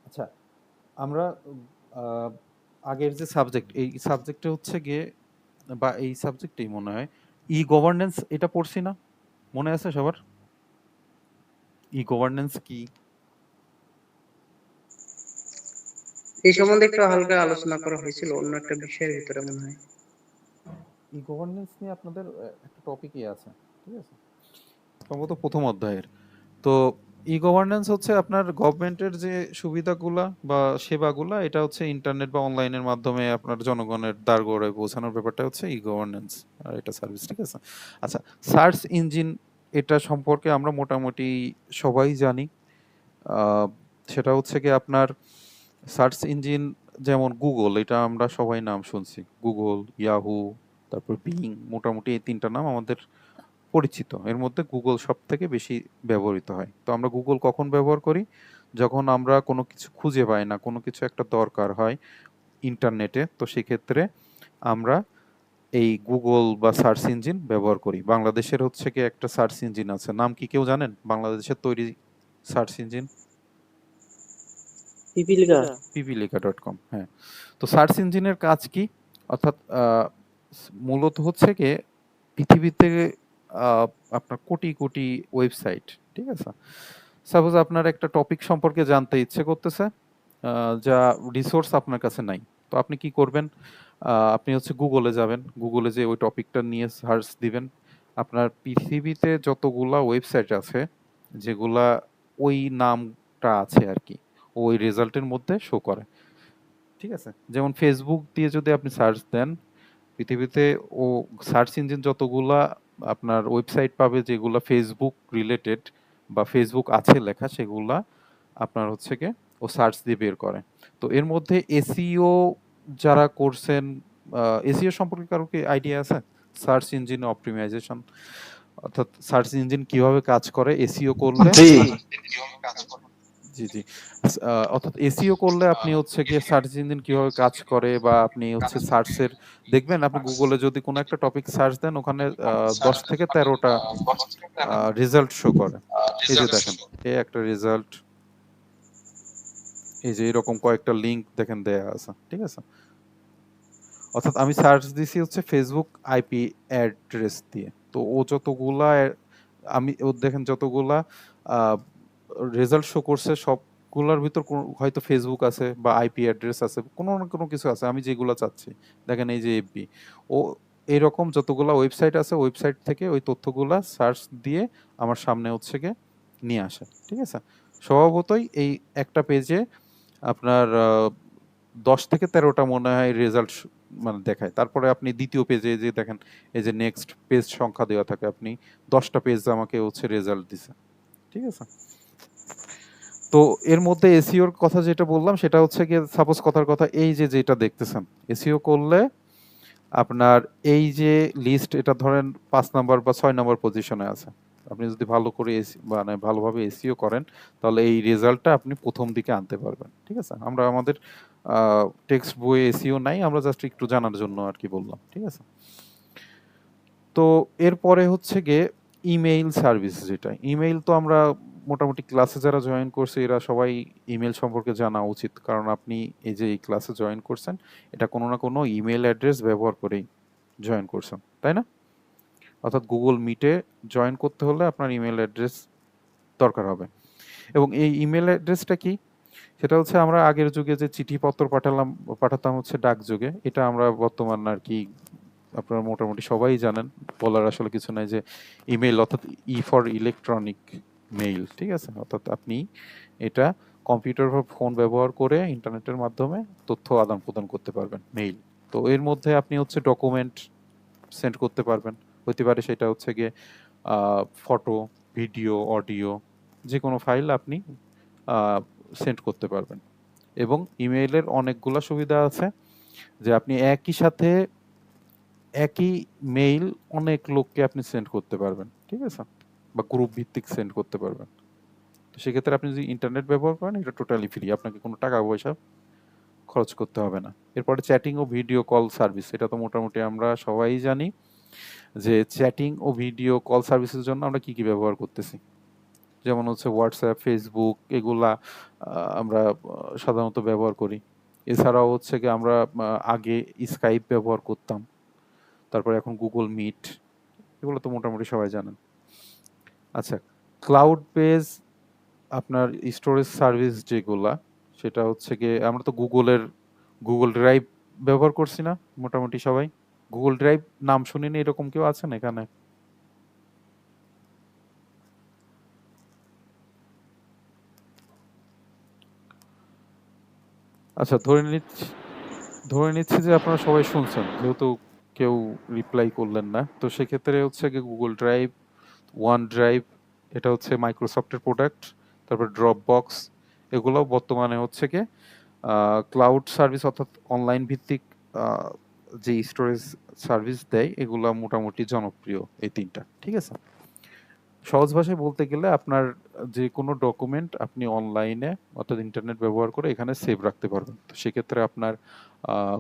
আচ্ছা, আমরা আহ, আগের যে সাবজেক্ট, এই সাবজেক্টে হচ্ছে গিয়ে, বা এই সাবজেক্টেই মনে হয় ই গভর্নেন্স, এটা পড়ছি না? মনে আছে সবার? ই গভর্নেন্স কি? এই সম্বন্ধে একটু হালকা আলোচনা করা হয়েছিল অন্য একটা বিষয়ের ভিতরে মনে হয়। ই গভর্নেন্স নিয়ে আপনাদের একটা টপিকই আছে, ঠিক আছে? সম্ভবত প্রথম অধ্যায়ের। তো ই গভর্নেন্স হচ্ছে আপনার গভর্নমেন্টের যে সুবিধাগুলা বা সেবাগুলা, এটা হচ্ছে ইন্টারনেট বা অনলাইনের মাধ্যমে আপনার জনগণের দ্বারগড়ায় পৌঁছানোর ব্যাপারটা হচ্ছে ই গভর্নেন্স, আর এটা সার্ভিস, ঠিক আছে? আচ্ছা, সার্চ ইঞ্জিন, এটা সম্পর্কে আমরা মোটামুটি সবাই জানি। আহ, সেটা হচ্ছে কি আপনার সার্চ ইঞ্জিন, যেমন গুগল, এটা আমরা সবাই নাম শুনছি, গুগল, ইয়াহু, তারপর বিং, মোটামুটি এই তিনটা নাম আমাদের পরিচিত। এর মধ্যে গুগল সব থেকে বেশি ব্যবহৃত হয়। তো আমরা গুগল কখন ব্যবহার করি? যখন আমরা কোনো কিছু খুঁজে পাই না, কোনো কিছু একটা দরকার হয় ইন্টারনেটে, তো সেক্ষেত্রে আমরা এই গুগল বা সার্চ ইঞ্জিন ব্যবহার করি। বাংলাদেশের হচ্ছে কি একটা সার্চ ইঞ্জিন আছে, নাম কি কেউ জানেন বাংলাদেশের তৈরি সার্চ ইঞ্জিন? পিপিলিকা। পিপিলিকা.com, হ্যাঁ। তো সার্চ ইঞ্জিনের কাজ কি? অর্থাৎ মূলত হচ্ছে কি পৃথিবীতে আহ, আপনার কোটি কোটি ওয়েবসাইট, ঠিক আছে? সাপোজ আপনার একটা টপিক সম্পর্কে জানতে ইচ্ছে করতেছে, যা রিসোর্স আপনার কাছে নাই, তো আপনি কি করবেন? আপনি হচ্ছে গুগলে যাবেন, গুগলে যে ওই টপিকটা নিয়ে সার্চ দিবেন। আপনার পৃথিবীতে যতগুলা ওয়েবসাইট আছে, যেগুলা ওই নামটা আছে আর কি, ওই রেজাল্টের মধ্যে শো করে, ঠিক আছে? যেমন ফেসবুক দিয়ে যদি আপনি সার্চ দেন, পৃথিবীতে ও সার্চ ইঞ্জিন যতগুলা আপনার ওয়েবসাইট পাবে যেগুলা ফেসবুক রিলেটেড বা ফেসবুক আছে লেখা, সেগুলা আপনার হচ্ছে গিয়ে ও সার্চ দিয়ে বের করে। তো এর মধ্যে এসইও যারা করছেন, এসইও সম্পর্কে কারো কি আইডিয়া আছে? সার্চ ইঞ্জিন অপটিমাইজেশন, অর্থাৎ সার্চ ইঞ্জিন কিভাবে কাজ করে এসইও করলে। জি। জি, জি। অর্থাৎ এসইও করলে আপনি হচ্ছে গিয়ে সার্চ ইঞ্জিন কিভাবে কাজ করে, বা আপনি হচ্ছে সার্চের, দেখবেন আপনি গুগলে যদি কোনো একটা টপিক সার্চ দেন, ওখানে 10 থেকে 13টা রেজাল্ট শো করে। এই যে দেখেন, এই একটা রেজাল্ট, এই যে এরকম কয়েকটা লিংক দেখেন দেয়া আছে, ঠিক আছে? অর্থাৎ আমি সার্চ দিছি হচ্ছে ফেসবুক আইপি অ্যাড্রেস দিয়ে, তো ও যতগুলা আমি ও দেখেন যতগুলা রেজাল্ট শো করছে, সবগুলার ভিতর হয়তো ফেসবুক আছে বা আইপি অ্যাড্রেস আছে, কোনো না কোনো কিছু আছে আমি যেগুলো চাচ্ছি। দেখেন এই যে এফবি, ও এরকম যতগুলা ওয়েবসাইট আছে, ওয়েবসাইট থেকে ওই তথ্যগুলা সার্চ দিয়ে আমার সামনে হচ্ছে গিয়ে নিয়ে আসে, ঠিক আছে? স্বভাবতই এই একটা পেজে আপনার 10 থেকে 13টা মনে হয় রেজাল্ট মানে দেখায়। তারপরে আপনি দ্বিতীয় পেজে যে দেখেন, এই যে নেক্সট পেজ সংখ্যা দেওয়া থাকে, আপনি 10টা পেজ আমাকে হচ্ছে রেজাল্ট দিছে, ঠিক আছে? তো এর মধ্যে এসইওর কথা যেটা বললাম, সেটা হচ্ছে গিয়ে সাপোজ কথার কথা, এই যে যেটা দেখতেছেন, এসইও করলে আপনার এই যে লিস্ট, এটা ধরেন 5 নাম্বার বা 6 নাম্বার পজিশনে আছে। আপনি যদি ভালো করে মানে ভালোভাবে এসইও করেন, তাহলে এই রেজাল্টটা আপনি প্রথম দিকে আনতে পারবেন। ঠিক আছে? আমরা আমাদের টেক্সট বইয়ে এসইও নাই, আমরা জাস্ট একটু জানার জন্য আর কি বললাম। ঠিক আছে? তো এরপরে হচ্ছে গিয়ে ইমেইল সার্ভিস, যেটা ইমেইল তো আমরা মোটামুটি ক্লাসে যারা জয়েন করছে এরা সবাই ইমেল সম্পর্কে জানা উচিত, কারণ আপনি এই যে এই ক্লাসে জয়েন করছেন এটা কোনো না কোনো ইমেল অ্যাড্রেস ব্যবহার করেই জয়েন করছেন, তাই না? অর্থাৎ গুগল মিটে জয়েন করতে হলে আপনার ইমেল অ্যাড্রেস দরকার হবে। এবং এই ইমেল অ্যাড্রেসটা কি? সেটা হচ্ছে আমরা আগের যুগে যে চিঠিপত্র পাঠাতাম হচ্ছে ডাক যুগে, এটা আমরা বর্তমান আর কি আপনারা মোটামুটি সবাই জানেন, বলার আসলে কিছু নাই যে ইমেল, অর্থাৎ ই ফর ইলেকট্রনিক মেইল। ঠিক আছে? অর্থাৎ আপনি এটা কম্পিউটার বা ফোন ব্যবহার করে ইন্টারনেটের মাধ্যমে তথ্য আদান প্রদান করতে পারবেন, মেইল। তো এর মধ্যে আপনি হচ্ছে ডকুমেন্ট সেন্ড করতে পারবেন, হতে পারে সেটা হচ্ছে গিয়ে ফটো, ভিডিও, অডিও, যে কোনো ফাইল আপনি সেন্ড করতে পারবেন। এবং ইমেইলের অনেকগুলো সুবিধা আছে, যে আপনি একই সাথে একই মেইল অনেক লোককে আপনি সেন্ড করতে পারবেন। ঠিক আছে? বা গ্রুপ ভিত্তিক সেন্ড করতে পারবেন। তো সেক্ষেত্রে আপনি যদি ইন্টারনেট ব্যবহার করেন, এটা টোটালি ফ্রি, আপনাকে কোনো টাকা পয়সা খরচ করতে হবে না। এরপরে চ্যাটিং ও ভিডিও কল সার্ভিস, এটা তো মোটামুটি আমরা সবাই জানি যে চ্যাটিং ও ভিডিও কল সার্ভিসের জন্য আমরা কি কি ব্যবহার করতেছি। যেমন হচ্ছে হোয়াটসঅ্যাপ, ফেসবুক, এগুলা আমরা সাধারণত ব্যবহার করি। এছাড়াও হচ্ছে কি আমরা আগে স্কাইপ ব্যবহার করতাম, তারপরে এখন গুগল মিট, এগুলো তো মোটামুটি সবাই জানেন। আচ্ছা, ক্লাউড বেজ আপনার স্টোরেজ সার্ভিস যেগুলা, সেটা হচ্ছে গিয়ে আমরা তো গুগল ড্রাইভ ব্যবহার করছি না মোটামুটি সবাই? গুগল ড্রাইভ নাম শুনিনি এরকম কেউ আছেন এখানে? আচ্ছা, ধরে নিচ্ছি যে আপনারা সবাই শুনছেন, যেহেতু কেউ রিপ্লাই করলেন না। তো সেক্ষেত্রে হচ্ছে গিয়ে গুগল ড্রাইভ, ওয়ান ড্রাইভ, এটা হচ্ছে মাইক্রোসফটের প্রোডাক্ট। তারপর ড্রপ বক্স, এগুলো বর্তমানে হচ্ছে গিয়ে ক্লাউড সার্ভিস, অর্থাৎ অনলাইন ভিত্তিক আহ, যে স্টোরেজ সার্ভিস দেয়, এগুলো মোটামুটি জনপ্রিয় এই তিনটা। ঠিক আছে? সহজ ভাষায় বলতে গেলে আপনার যে কোনো ডকুমেন্ট আপনি অনলাইনে অর্থাৎ ইন্টারনেট ব্যবহার করে এখানে সেভ রাখতে পারবেন। তো সেক্ষেত্রে আপনার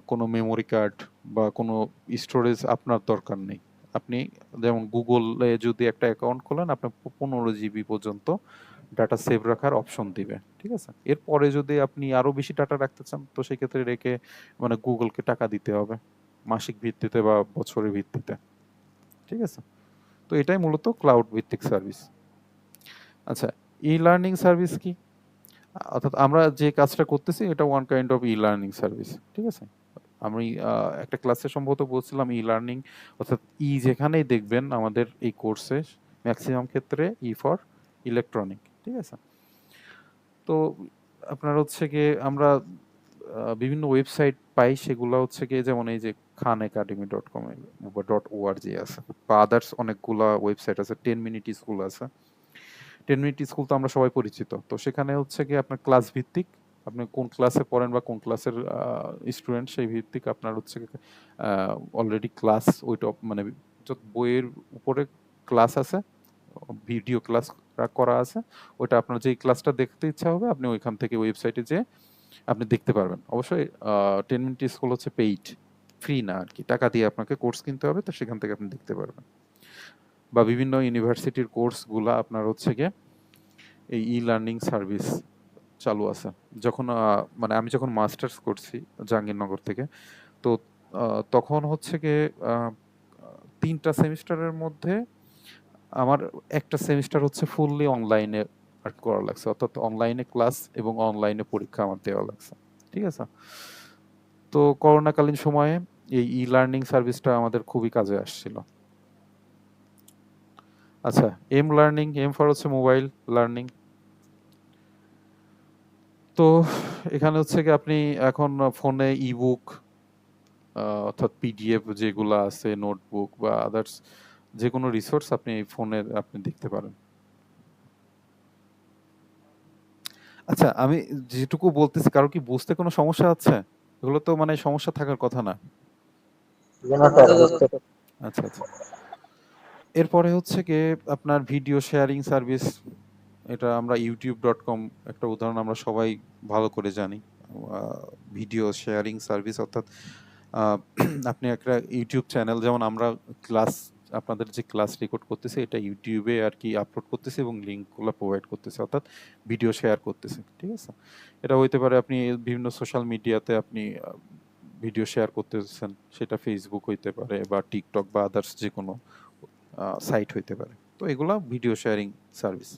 কোনো মেমোরি কার্ড বা কোনো স্টোরেজ আপনার দরকার নেই। আপনি যেমন গুগলে যদি একটা অ্যাকাউন্ট খোলেন, আপনার 15 GB পর্যন্ত ডাটা সেভ রাখার অপশন দিবে। ঠিক আছে? এরপরে যদি আপনি আরো বেশি ডাটা রাখতে চান, তো সেক্ষেত্রে রেখে মানে গুগলকে টাকা দিতে হবে মাসিক ভিত্তিতে বা বছরের ভিত্তিতে। ঠিক আছে? তো এটাই মূলত ক্লাউড ভিত্তিক সার্ভিস। আচ্ছা, ই লার্নিং সার্ভিস কি? অর্থাৎ আমরা যে কাজটা করতেছি এটা one kind of e learning service. ঠিক আছে? আমি একটা ক্লাসে সম্ভবত বলছিলাম ই লার্নিং, অর্থাৎ যেখানেই দেখবেন আমাদের এই কোর্সে ম্যাক্সিমাম ক্ষেত্রে ই ফর ইলেকট্রনিক। ঠিক আছে? তো আপনার হচ্ছে গিয়ে আমরা বিভিন্ন ওয়েবসাইট পাই, সেগুলো হচ্ছে গিয়ে যেমন এই যে khanacademy.com বা .org আছে, বা আদার্স অনেকগুলা ওয়েবসাইট আছে, 10 মিনিট স্কুল আছে। 10 মিনিট স্কুল তো আমরা সবাই পরিচিত। তো সেখানে হচ্ছে গিয়ে আপনার ক্লাস ভিত্তিক, আপনি কোন ক্লাসে পড়েন বা কোন ক্লাসের স্টুডেন্ট সেই ভিত্তিক আপনার হচ্ছে অলরেডি ক্লাস ওইটা মানে বইয়ের উপরে ক্লাস আছে, ভিডিও ক্লাস করা আছে। ওইটা আপনার যেই ক্লাসটা দেখতে ইচ্ছা হবে আপনি ওইখান থেকে ওয়েবসাইটে যেয়ে আপনি দেখতে পারবেন। অবশ্যই 10 মিনিট স্কুল হচ্ছে পেইড, ফ্রি না আর কি, টাকা দিয়ে আপনাকে কোর্স কিনতে হবে, তো সেখান থেকে আপনি দেখতে পারবেন। বা বিভিন্ন ইউনিভার্সিটির কোর্সগুলা আপনার হচ্ছে গিয়ে এই ই লার্নিং সার্ভিস চালু আছে। যখন মানে আমি যখন মাস্টার্স করছি জাহাঙ্গীরনগর থেকে, তো তখন হচ্ছে গিয়ে 3টা সেমিস্টারের মধ্যে আমার একটা সেমিস্টার হচ্ছে ফুললি অনলাইনে আর করা লাগছে, অর্থাৎ অনলাইনে ক্লাস এবং অনলাইনে পরীক্ষা আমার দেওয়া লাগছে। ঠিক আছে? তো করোনাকালীন সময়ে এই ই লার্নিং সার্ভিসটা আমাদের খুবই কাজে আসছিল। আচ্ছা, এম ফর হচ্ছে মোবাইল লার্নিং। তো এখানে হচ্ছে কি আপনি এখন ফোনে ইবুক অর্থাৎ পিডিএফ যেগুলো আছে, নোটবুক বা আদার্স যে কোনো রিসোর্স আপনি এই ফোনে আপনি দেখতে পারেন। আচ্ছা, আমি যেটুকু বলতেছি কারো কি বুঝতে কোনো সমস্যা আছে? এগুলো তো মানে সমস্যা থাকার কথা না। জি না স্যার, বুঝতে আচ্ছা আচ্ছা। এরপরে হচ্ছে গিয়ে আপনার ভিডিও শেয়ারিং সার্ভিস। এটা আমরা youtube.com একটা উদাহরণ আমরা সবাই ভালো করে জানি। ভিডিও শেয়ারিং সার্ভিস অর্থাৎ আহ, আপনি একটা ইউটিউব চ্যানেল, যেমন আমরা ক্লাস, আপনাদের যে ক্লাস রেকর্ড করতেছে এটা ইউটিউবে আর কি আপলোড করতেছে এবং লিঙ্কগুলো প্রোভাইড করতেছে, অর্থাৎ ভিডিও শেয়ার করতেছে, ঠিক আছে। এটা হইতে পারে আপনি বিভিন্ন সোশ্যাল মিডিয়াতে আপনি ভিডিও শেয়ার করতেছেন, সেটা ফেসবুক হইতে পারে বা টিকটক বা আদার্স যে কোনো সাইট হইতে পারে। তো এগুলা video sharing service.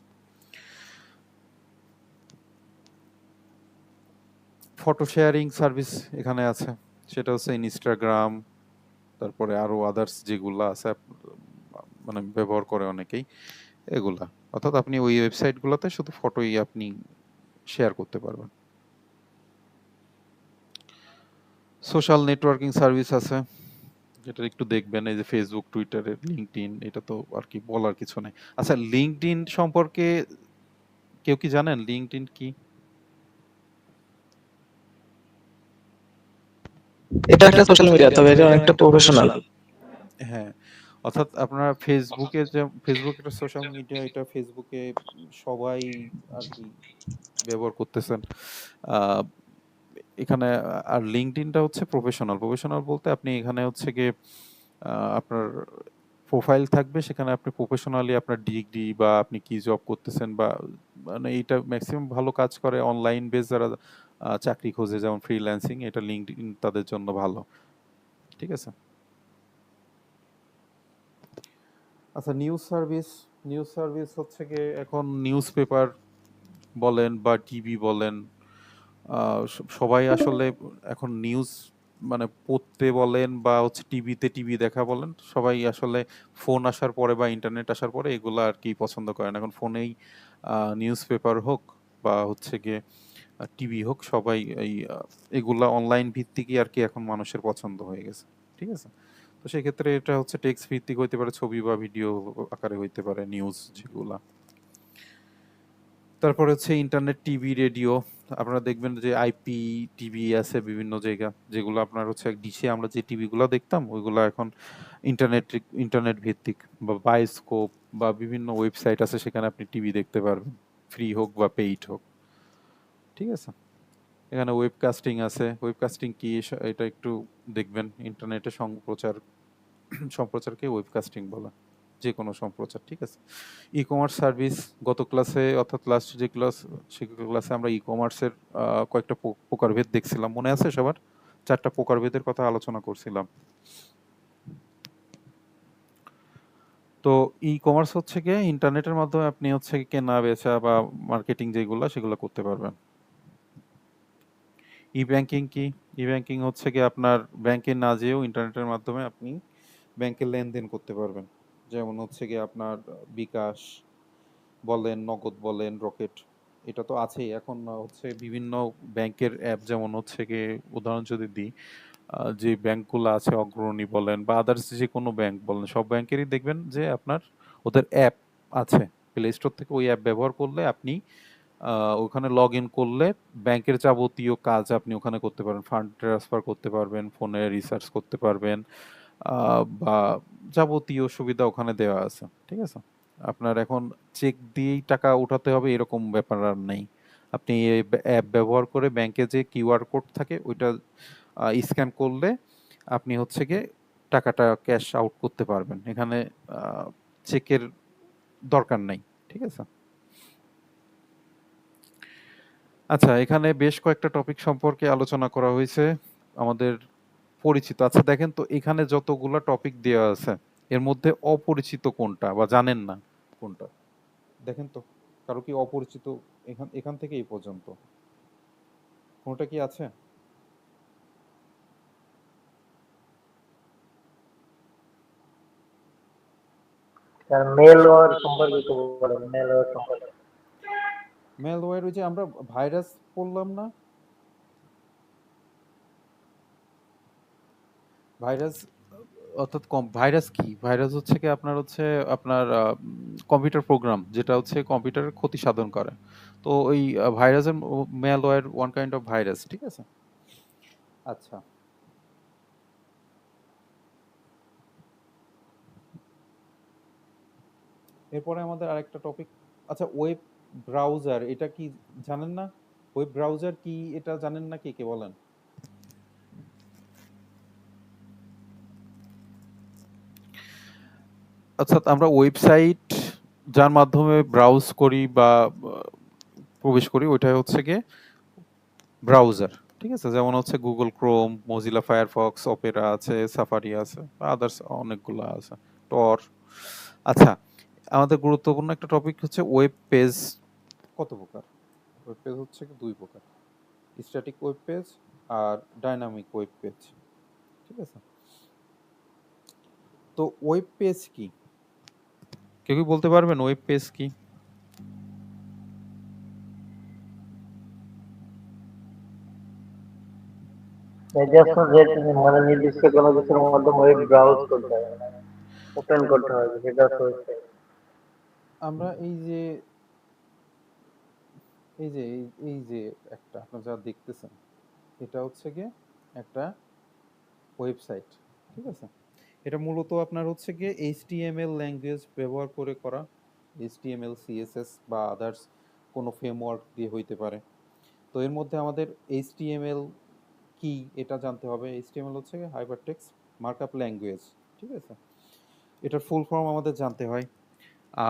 Photo sharing service এখানে আছে, সেটা হচ্ছে ইনস্টাগ্রাম, তারপরে আরো আদার্স যেগুলা আছে মানে ব্যবহার করে অনেকেই এগুলা, অর্থাৎ আপনি ওই ওয়েবসাইটগুলোতে শুধু ফটোই আপনি শেয়ার করতে পারবেন। সোশ্যাল নেটওয়ার্কিং সার্ভিস আছে, যেটা একটু দেখবেন, এই যে ফেসবুক, টুইটারের, লিঙ্কডইন, এটা তো আর কি বলার কিছু নেই। আচ্ছা, লিঙ্কডইন সম্পর্কে কেউ কি জানেন লিঙ্কডইন কি? এটা একটা সোশ্যাল মিডিয়া, তবে এটা অনেকটা প্রফেশনাল। হ্যাঁ, অর্থাৎ আপনার ফেসবুকে যে ফেসবুক একটা সোশ্যাল মিডিয়া, এটা ফেসবুকে সবাই আর কি ব্যবহার করতেছেন। আহ, এখানে আর লিঙ্কডইনটা হচ্ছে প্রফেশনাল। প্রফেশনাল বলতে আপনি এখানে হচ্ছে গিয়ে আপনার প্রোফাইল থাকবে, সেখানে আপনি প্রফেশনালি আপনার ডিগ্রি বা আপনি কি জব করতেছেন বা মানে এইটা ম্যাক্সিমাম ভালো কাজ করে অনলাইন বেস যারা চাকরি খোঁজে, যেমন ফ্রিল্যান্সিং, এটা লিঙ্কডইন তাদের জন্য ভালো, ঠিক আছে। আচ্ছা, নিউজ সার্ভিস। নিউজ সার্ভিস হচ্ছে গিয়ে এখন নিউজ পেপার বলেন বা টিভি বলেন, সবাই আসলে এখন নিউজ মানে পড়তে বলেন বা হচ্ছে টিভিতে টিভি দেখা বলেন, সবাই আসলে ফোন আসার পরে বা ইন্টারনেট আসার পরে এগুলো আর কি পছন্দ করেন। এখন ফোনেই নিউজ পেপার হোক বা হচ্ছে গিয়ে টিভি হোক, সবাই এই এগুলা অনলাইন ভিত্তিকই আর কি এখন মানুষের পছন্দ হয়ে গেছে, ঠিক আছে। তো সেক্ষেত্রে এটা হচ্ছে টেক্সট ভিত্তিক হইতে পারে, ছবি বা ভিডিও আকারে হইতে পারে নিউজ যেগুলা। তারপরে হচ্ছে ইন্টারনেট টিভি, রেডিও। আপনারা দেখবেন যে আইপি টিভি আছে বিভিন্ন জায়গা, যেগুলো আপনার হচ্ছে ডিশে আমরা যে টিভিগুলো দেখতাম ওইগুলো এখন ইন্টারনেট ভিত্তিক, বা বায়োস্কোপ বা বিভিন্ন ওয়েবসাইট আছে, সেখানে আপনি টিভি দেখতে পারবেন, ফ্রি হোক বা পেইড হোক, ঠিক আছে। এখানে ওয়েবকাস্টিং আছে। ওয়েবকাস্টিং কি এটা একটু দেখবেন, ইন্টারনেটে সম্প্রচারকে ওয়েবকাস্টিং বলা, যে কোনো সম্প্রচার, ঠিক আছে। ই কমার্স সার্ভিস, গত ক্লাসে অর্থাৎ লাস্ট যে সে ক্লাসে আমরা ই কমার্সের কয়েকটা প্রকারভেদ দেখছিলাম, মনে আছে সবার? 4টা প্রকারভেদের কথা আলোচনা করছিলাম। তো ই কমার্স হচ্ছে গিয়ে ইন্টারনেটের মাধ্যমে আপনি হচ্ছে কেনা বেচা বা মার্কেটিং যেগুলো সেগুলো করতে পারবেন। ই ব্যাংকিং কি? ই ব্যাংকিং হচ্ছে গিয়ে আপনার ব্যাংকে না যেয়েও ইন্টারনেটের মাধ্যমে আপনি ব্যাংকের লেনদেন করতে পারবেন। যেমন হচ্ছে গিয়ে আপনার বিকাশ বলেন, নগদ বলেন, রকেট, এটা তো আছেই। এখন হচ্ছে বিভিন্ন ব্যাংকের অ্যাপ, যেমন হচ্ছে গিয়ে উদাহরণ যদি দিই, যে ব্যাংকগুলো আছে অগ্রণী বলেন বা আদার্স যে কোনো ব্যাংক বলেন, সব ব্যাংকেরই দেখবেন যে আপনার ওদের অ্যাপ আছে। প্লে স্টোর থেকে ওই অ্যাপ ব্যবহার করলে আপনি ওখানে লগ ইন করলে ব্যাংকের যাবতীয় কাজ আপনি ওখানে করতে পারবেন। ফান্ড ট্রান্সফার করতে পারবেন, ফোনে রিসার্চ করতে পারবেন, বা যাবতীয় সুবিধা ওখানে দেওয়া আছে, ঠিক আছে। আপনার এখন চেক দিয়েই টাকা উঠাতে হবে এরকম ব্যাপার আর নেই। আপনি এই অ্যাপ ব্যবহার করে ব্যাংকে যে কিউআর কোড থাকে ওইটা স্ক্যান করলে আপনি হচ্ছে গিয়ে টাকাটা ক্যাশ আউট করতে পারবেন, এখানে চেকের দরকার নাই, ঠিক আছে। আচ্ছা, এখানে বেশ কয়েকটা টপিক সম্পর্কে আলোচনা করা হয়েছে আমাদের পরিচিত। আচ্ছা দেখেন তো, এখানে যতগুলা টপিক দেওয়া আছে এর মধ্যে অপরিচিত কোনটা বা জানেন না কোনটা? দেখেন তো, কারো কি অপরিচিত এখান এখান থেকে এই পর্যন্ত কোনটা কি আছে? স্যার মেলওয়্যার সম্পর্কে একটু বলেন, মেলওয়্যার সম্পর্কে। ম্যালওয়্যার, ওই যে আমরা ভাইরাস পড়লাম না, ভাইরাস অর্থাৎ ভাইরাস কি? ভাইরাস হচ্ছে কি আপনার হচ্ছে আপনার কম্পিউটার প্রোগ্রাম যেটা হচ্ছে কম্পিউটারের ক্ষতি সাধন করে। তো ওই ভাইরাসের malware one kind of virus, ঠিক আছে। আচ্ছা, এরপরে আমাদের আরেকটা টপিক, আচ্ছা ওয়েব ব্রাউজার এটা কি জানেন না? ওয়েব ব্রাউজার কি এটা জানেন না, কে কে বলেন? অর্থাৎ আমরা ওয়েবসাইট যার মাধ্যমে ব্রাউজ করি বা প্রবেশ করি ওইটাই হচ্ছে গিয়ে ব্রাউজার, ঠিক আছে? যেমন হচ্ছে Google Chrome, Mozilla Firefox, Opera আছে, সাফারি আছে, আদার্স অনেকগুলো আছে, টর। আচ্ছা, আমাদের গুরুত্বপূর্ণ একটা টপিক হচ্ছে ওয়েব পেজ কত প্রকার। ওয়েব পেজ হচ্ছে কি দুই প্রকার, স্ট্যাটিক ওয়েব পেজ আর ডাইনামিক ওয়েব পেজ, ঠিক আছে? তো ওয়েব পেজ কি, কেউ কি বলতে পারবেন ওয়েব পেজ কি? মানে নির্দিষ্ট কোনো কিছুর মাধ্যমে ওয়েব ব্রাউজ করতে হয়, ওপেন করতে হয়, সেটা হচ্ছে ওয়েবসাইট। আমরা এই যে একটা আপনারা যা দেখতেছেন এটা হচ্ছে গিয়ে একটা ওয়েবসাইট, ঠিক আছে? এটা মূলত আপনার হচ্ছে গিয়ে HTML ল্যাঙ্গুয়েজ ব্যবহার করে করা, HTML, CSS বা আদার্স কোনো ফ্রেমওয়ার্ক দিয়ে হইতে পারে। তো এর মধ্যে আমাদের HTML কি এটা জানতে হবে। HTML হচ্ছে গিয়ে হাইপারটেক্সট মার্কআপ ল্যাঙ্গুয়েজ, ঠিক আছে? এটার ফুল ফর্ম আমাদের জানতে হয়।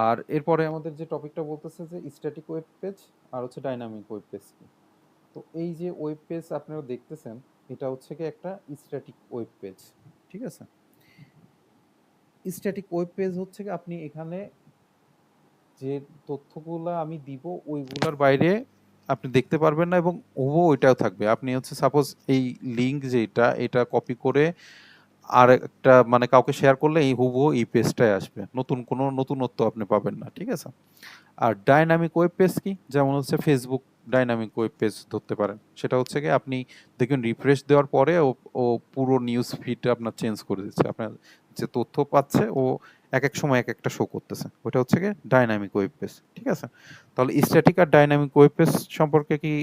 আর এরপরে আমাদের যে টপিকটা বলতেছে যে স্ট্যাটিক ওয়েব পেজ আর হচ্ছে ডাইনামিক ওয়েব পেজ কি। তো এই যে ওয়েব পেজ আপনারা দেখতেছেন এটা হচ্ছে কি একটা স্ট্যাটিক ওয়েব পেজ, ঠিক আছে? স্ট্যাটিক ওয়েব পেজ হচ্ছে কি আপনি এখানে যে তথ্যগুলা আমি দিব ওইগুলার বাইরে আপনি দেখতে পারবেন না এবং হুবহু ওইটাও থাকবে। আপনি হচ্ছে সাপোজ এই লিংক যেটা এটা কপি করে আর একটা মানে কাউকে শেয়ার করলে এই হুবহু এই পেজটাই আসবে, নতুন কোনো নতুনত্ব আপনি পাবেন না, ঠিক আছে? আর ডাইনামিক ওয়েব পেজ কি, যেমন হচ্ছে ফেসবুক ডাইনামিক ওয়েব পেজ ধরতে পারেন। সেটা হচ্ছে কি আপনি দেখবেন রিফ্রেশ দেওয়ার পরে ও পুরো নিউজ ফিড আপনার চেঞ্জ করে দিচ্ছে, আপনার যে তথ্য পাচ্ছে ও এক এক সময় এক একটা শো করতেছে, ওটা হচ্ছে কি ডাইনামিক ওয়েব পেজ, ঠিক আছে? তাহলে স্ট্যাটিক আর ডাইনামিক ওয়েব পেজ সম্পর্কে কি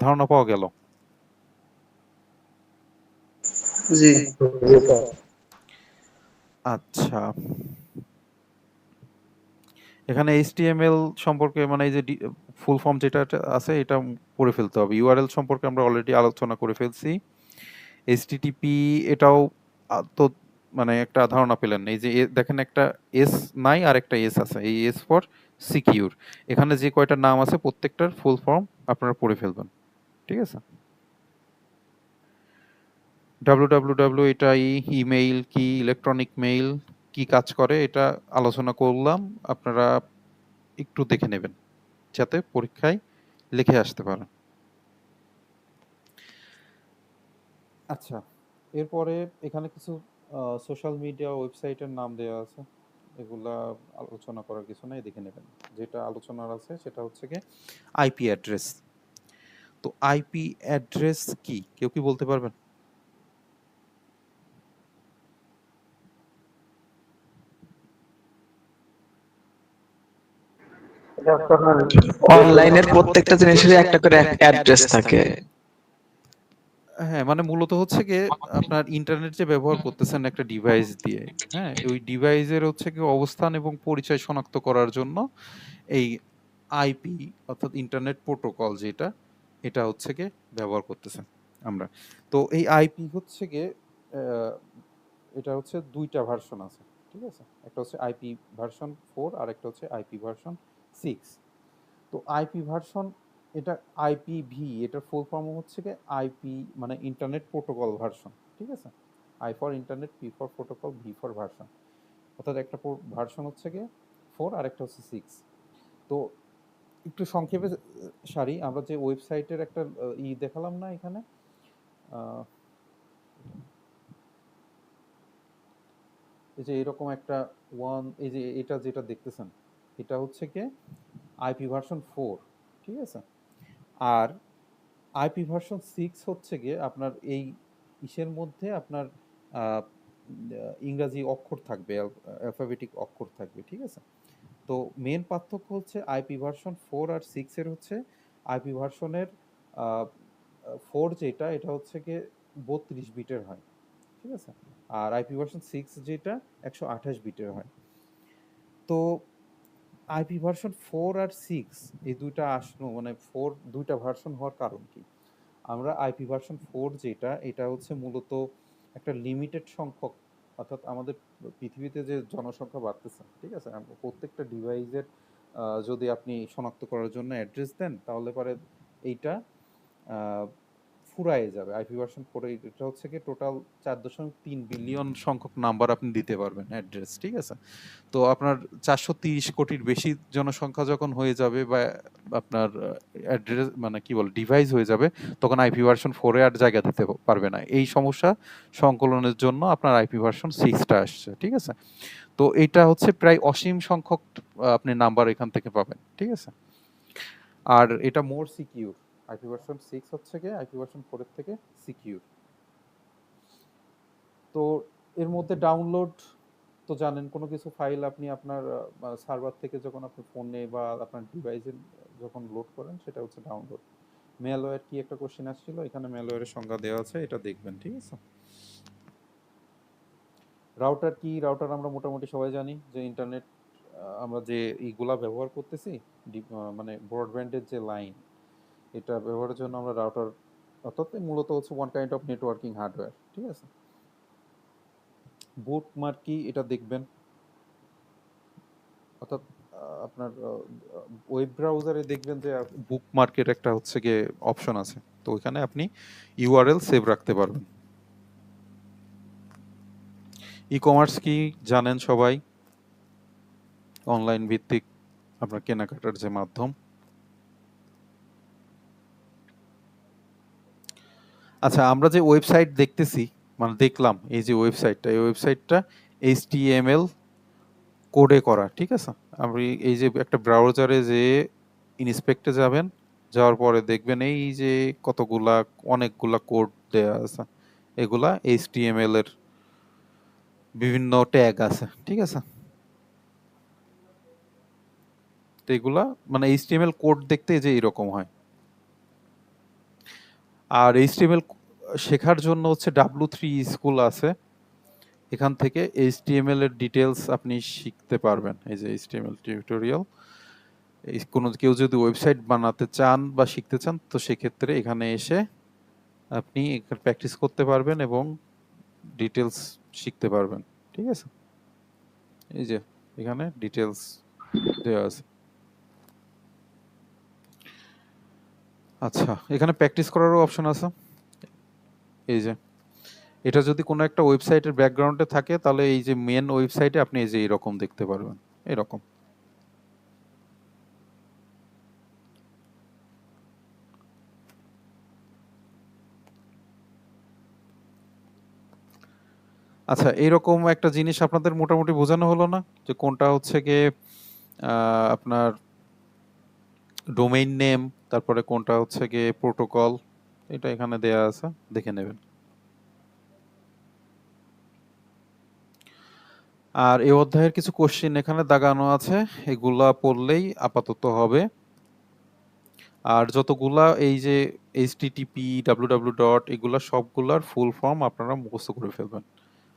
ধারণা পাওয়া গেল? জি। জি স্যার। আচ্ছা, এখানে HTML সম্পর্কে মানে এই যে ফুল ফর্ম যেটা আছে এটা পড়ে ফেলতে হবে। ইউআরএল সম্পর্কে আমরা অলরেডি আলোচনা করে ফেলছি। HTTP এটাও তো মানে একটা ধারণা পেলেন। এই যে দেখেন একটা এস নাই আর একটা এস আছে, এই এস ফর সিকিউর। এখানে যে কয়টা নাম আছে প্রত্যেকটার ফুল ফর্ম আপনারা পড়ে ফেলবেন, ঠিক আছে? www এটা ইমেইল কি, ইলেকট্রনিক মেইল কি কাজ করে এটা আলোচনা করলাম, আপনারা একটু দেখে নেবেন যাতে পরীক্ষায় লিখে আসতে পারেন। আচ্ছা, এরপরে এখানে কিছু সোশ্যাল মিডিয়া ওয়েবসাইটের নাম দেওয়া আছে, এগুলা আলোচনা করার কিছু নাই, দেখে নেবেন। যেটা আলোচনার আছে সেটা হচ্ছে গিয়ে আইপি অ্যাড্রেস। তো আইপি অ্যাড্রেস কি, কেউ কি বলতে পারবেন? এটা হচ্ছে আপনার অনলাইনের প্রত্যেকটা জিনিসেরই একটা করে অ্যাড্রেস থাকে। হ্যাঁ, মানে মূলত হচ্ছে গিয়ে আপনার ইন্টারনেট যে ব্যবহার করতেছেন একটা ডিভাইস দিয়ে, হ্যাঁ, ওই ডিভাইসের হচ্ছে কি অবস্থান এবং পরিচয় শনাক্ত করার জন্য এই আইপি অর্থাৎ ইন্টারনেট প্রোটোকল যেটা, এটা হচ্ছে গিয়ে ব্যবহার করতেছেন আমরা। তো এই আইপি হচ্ছে গিয়ে এটা হচ্ছে দুইটা ভার্সন আছে, ঠিক আছে? একটা হচ্ছে আইপি ভার্সন 4 আর একটা হচ্ছে আইপি ভার্সন 6। তো আইপি ভার্সন এটা আইপিভি, এটার ফুল ফর্ম হচ্ছে গিয়ে আইপি মানে ইন্টারনেট প্রোটোকল ভার্সন, ঠিক আছে? I for internet, P for protocol, V for version. অর্থাৎ একটা ভার্সন হচ্ছে গিয়ে 4 আর একটা হচ্ছে 6। তো একটু সংক্ষেপে সারি, আমরা যে ওয়েবসাইটের একটা দেখালাম না এখানে, এই যে এরকম একটা এই যে এটা যেটা দেখতেছেন এটা হচ্ছে কি আইপি ভার্সন 4, ঠিক আছে? আর আইপি ভার্সন 6 হচ্ছে গিয়ে আপনার এই ইসের মধ্যে আপনার ইংরাজি অক্ষর থাকবে, অ্যালফাবেটিক অক্ষর থাকবে, ঠিক আছে? তো মেন পার্থক্য হচ্ছে আইপি ভার্সন 4 আর 6 এর হচ্ছে আইপি ভার্সনের 4 যেটা এটা হচ্ছে গিয়ে 32 বিটের হয়, ঠিক আছে? আর আইপি ভার্সন 6 যেটা 128 বিটের হয়। তো আইপি ভার্সন 4 আর 6 এই দুইটা আসলো, মানে 4 দুইটা ভার্সন হওয়ার কারণ কি? আমরা আইপি ভার্সন 4 যেটা, এটা হচ্ছে মূলত একটা লিমিটেড সংখ্যক, অর্থাৎ আমাদের পৃথিবীতে যে জনসংখ্যা বাড়তেছে, ঠিক আছে, প্রত্যেকটা ডিভাইসের যদি আপনি শনাক্ত করার জন্য অ্যাড্রেস দেন, তাহলে পরে এইটা ফুরায়ে যাবে। আইপি ভার্সন 4 এটা হচ্ছে কি টোটাল 4.3 বিলিয়ন সংখ্যক নাম্বার আপনি দিতে পারবেন অ্যাড্রেস, ঠিক আছে। তো আপনার 430 কোটির বেশি জনসংখ্যা যখন হয়ে যাবে, বা আপনার অ্যাড্রেস মানে কি বল ডিভাইস হয়ে যাবে, তখন আইপি ভার্সন 4 এ আর জায়গা দিতে পারবে না। এই সমস্যা সংকলনের জন্য আপনার আইপি ভার্সন 6টা আসছে, ঠিক আছে। তো এটা হচ্ছে প্রায় অসীম সংখ্যক আপনি নাম্বার এখান থেকে পাবেন, ঠিক আছে। আর এটা মোর সিকিউর, আইপি ভার্সন 6 হচ্ছে কি আইপি ভার্সন 4 এর থেকে সিকিউর। তো এর মধ্যে ডাউনলোড তো জানেন, কোনো কিছু ফাইল আপনি আপনার সার্ভার থেকে যখন আপনি ফোনে বা আপনার ডিভাইসে যখন লোড করেন, সেটা হচ্ছে ডাউনলোড। ম্যালওয়্যার কি একটা কোশ্চেন আসছিল, এখানে ম্যালওয়্যারের সংজ্ঞা দেওয়া আছে, এটা দেখবেন, ঠিক আছে। রাউটার কি? রাউটার আমরা মোটামুটি সবাই জানি যে ইন্টারনেট, আমরা যে এইগুলা ব্যবহার করতেছি, মানে ব্রডব্যান্ডের যে লাইন, এটা ব্যবহারের জন্য আমরা রাউটার, অর্থাৎ মূলত হচ্ছে one kind of networking hardware, ঠিক আছে। বুকমার্ক কি? এটা দেখবেন, অর্থাৎ আপনার ওয়েব ব্রাউজারে দেখবেন যে বুকমার্কের একটা হচ্ছে গিয়ে অপশন আছে, তো ওইখানে আপনি ইউআরএল সেভ রাখতে পারবেন। ই কমার্স কি জানেন সবাই, অনলাইন ভিত্তিক আপনার কেনাকাটার যে মাধ্যম। আচ্ছা, আমরা যে ওয়েবসাইট দেখতেছি, মানে দেখলাম এই যে ওয়েবসাইটটা, এই ওয়েবসাইটটা HTML কোডে করা, ঠিক আছে। আপনি এই যে একটা ব্রাউজারে যে ইনস্পেক্টে যাবেন, যাওয়ার পরে দেখবেন এই যে কতগুলা অনেকগুলা কোড দেয়া আছে, এগুলা HTML এর বিভিন্ন ট্যাগ আছে, ঠিক আছে। তো এগুলা মানে HTML কোড দেখতে যে এরকম হয়। আর HTML শেখার জন্য হচ্ছে W3 স্কুল আছে, এখান থেকে HTML এর ডিটেলস আপনি শিখতে পারবেন। এই যে HTML টিউটোরিয়াল, কোনো কেউ যদি ওয়েবসাইট বানাতে চান বা শিখতে চান, তো সেক্ষেত্রে এখানে এসে আপনি প্র্যাকটিস করতে পারবেন এবং ডিটেলস শিখতে পারবেন, ঠিক আছে। এই যে এখানে ডিটেলস দেওয়া আছে। আচ্ছা, এখানে প্র্যাকটিস করারও অপশন আছে। এই যে এটা যদি কোনো একটা ওয়েবসাইটের ব্যাকগ্রাউন্ডে থাকে, তাহলে এই যে মেন ওয়েবসাইটে আপনি এই যে এরকম দেখতে পারবেন, এরকম। আচ্ছা, এইরকম একটা জিনিস আপনাদের মোটামুটি বোঝানো হলো না, যে কোনটা হচ্ছে গিয়ে আপনার ডোমেইন নেম, তারপরে কোনটা হচ্ছে গিয়ে প্রোটোকল, এটা এখানে দেয়া আছে, দেখে নেবেন। আর এই অধ্যায়ের কিছু কোশ্চেন এখানে দাগানো আছে, এগুলা পড়লেই আপাতত হবে। আর যতগুলা এই যে HTTP www. এগুলা সবগুলার ফুল ফর্ম আপনারা মুখস্থ করে ফেলবেন।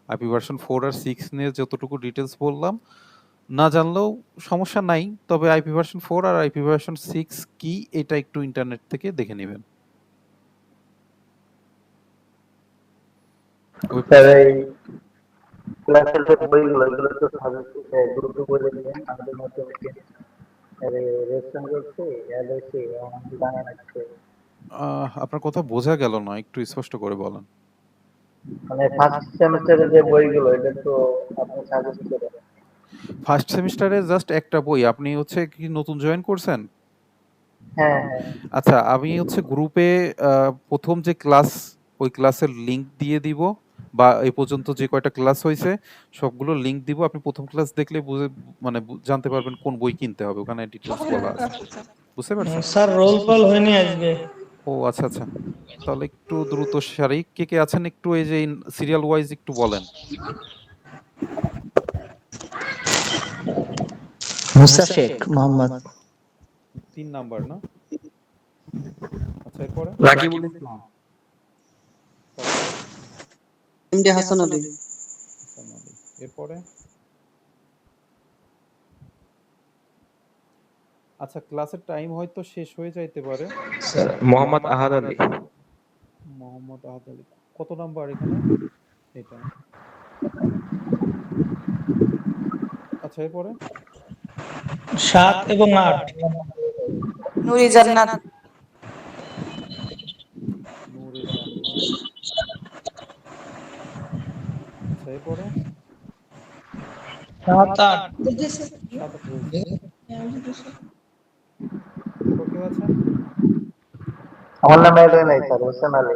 আইপি ভার্সন 4 আর 6 নিয়ে যতটুকু ডিটেলস বললাম, না জানলেও সমস্যা নাই, তবে আইপি ভার্সন 4 আর আইপি ভার্সন 6 কি, এটা একটু ইন্টারনেট থেকে দেখে নেবেন। স্যার এই ক্লাসের যে বইগুলো, এগুলো তো গ্রুপে বলে দিবেন, আমাদের মধ্যে রেজিস্ট্রেশন করছে, অ্যাড হয়েছে, আমাকে জানা লাগছে। আপনার কথা বোঝা গেল না, একটু স্পষ্ট করে বলেন। মানে ফার্স্ট সেমিস্টারের যে বইগুলো, এটা তো আপনি সাজেস্ট করেন। ফার্স্ট সেমিস্টারে জাস্ট একটা বই, আপনি হচ্ছে কি নতুন জয়েন করছেন? হ্যাঁ হ্যাঁ। আচ্ছা, আমি হচ্ছে গ্রুপে প্রথম যে ক্লাস, ওই ক্লাসের লিংক দিয়ে দিব, বা এই পর্যন্ত যে কয়টা ক্লাস হয়েছে সবগুলো লিংক দিব। আপনি প্রথম ক্লাস দেখলে বুঝে মানে জানতে পারবেন কোন বই কিনতে হবে, ওখানে ডিটেলস বলা আছে। বুঝতে পারছেন? স্যার রোল কল হয়নি আজকে। ও আচ্ছা আচ্ছা, তাহলে একটু দ্রুত সারি, কে কে আছেন একটু এই যে সিরিয়াল ওয়াইজ একটু বলেন। মুসা শেখ মোহাম্মদ। 3 নাম্বার না? আচ্ছা, এরপরে রাকিবুল ইসলাম, এমডি হাসান আলী, হাসান আলী, এরপরে আচ্ছা, ক্লাসের টাইম হয়তো শেষ হয়ে যাইতে পারে। স্যার মোহাম্মদ আহাদ আলী। মোহাম্মদ আহাদ আলী কত নাম্বার এখানে? এটা। আচ্ছা, এরপরে 7 এবং 8। নুরি জান্নাত। নূরে জান্নাত। আচ্ছা, এরপরে 7, 8। 7 8 রয়েছে। এরপর কেউ আছেন? আমার নাম অ্যাড হয় নাই স্যার, হোসেন আলী।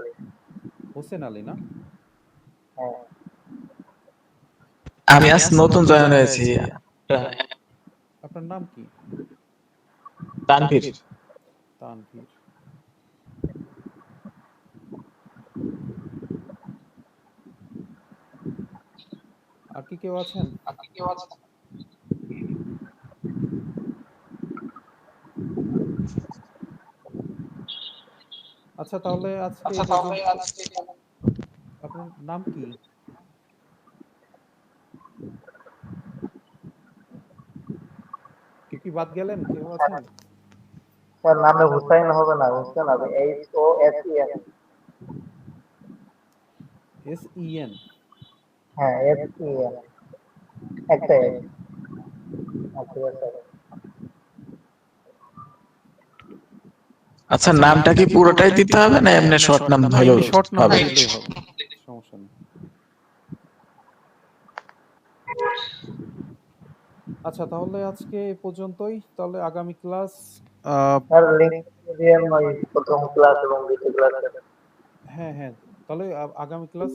হোসেন আলী না? হ্যাঁ। আমি আজ নতুন জয়েন হয়েছি। আপনার নাম কি? তানভীর। তানভীর। আর কি কেউ আছেন? আচ্ছা, তাহলে আজকে এই পর্যন্ত। আপনার নাম কি? কেউ কি বাদ গেলেন? কেউ আছেন? স্যার নামে হুসাইন হবে না, হোসেন হবে, HOSEN। SEN। হ্যাঁ, SEN, একটা S। আচ্ছা স্যার। আচ্ছা, নামটা কি পুরোটাই দিতে হবে না এমনি শর্ট নাম না, হলেও এমনি শর্ট নাম হবে? দিলেই হবে, সমস্যা নেই। আচ্ছা, তাহলে আজকে এই পর্যন্তই। তাহলে আগামী ক্লাস স্যার লিংক দিয়ে ওই প্রথম ক্লাস এবং দ্বিতীয় ক্লাস। হ্যাঁ হ্যাঁ, তাহলে আগামী ক্লাস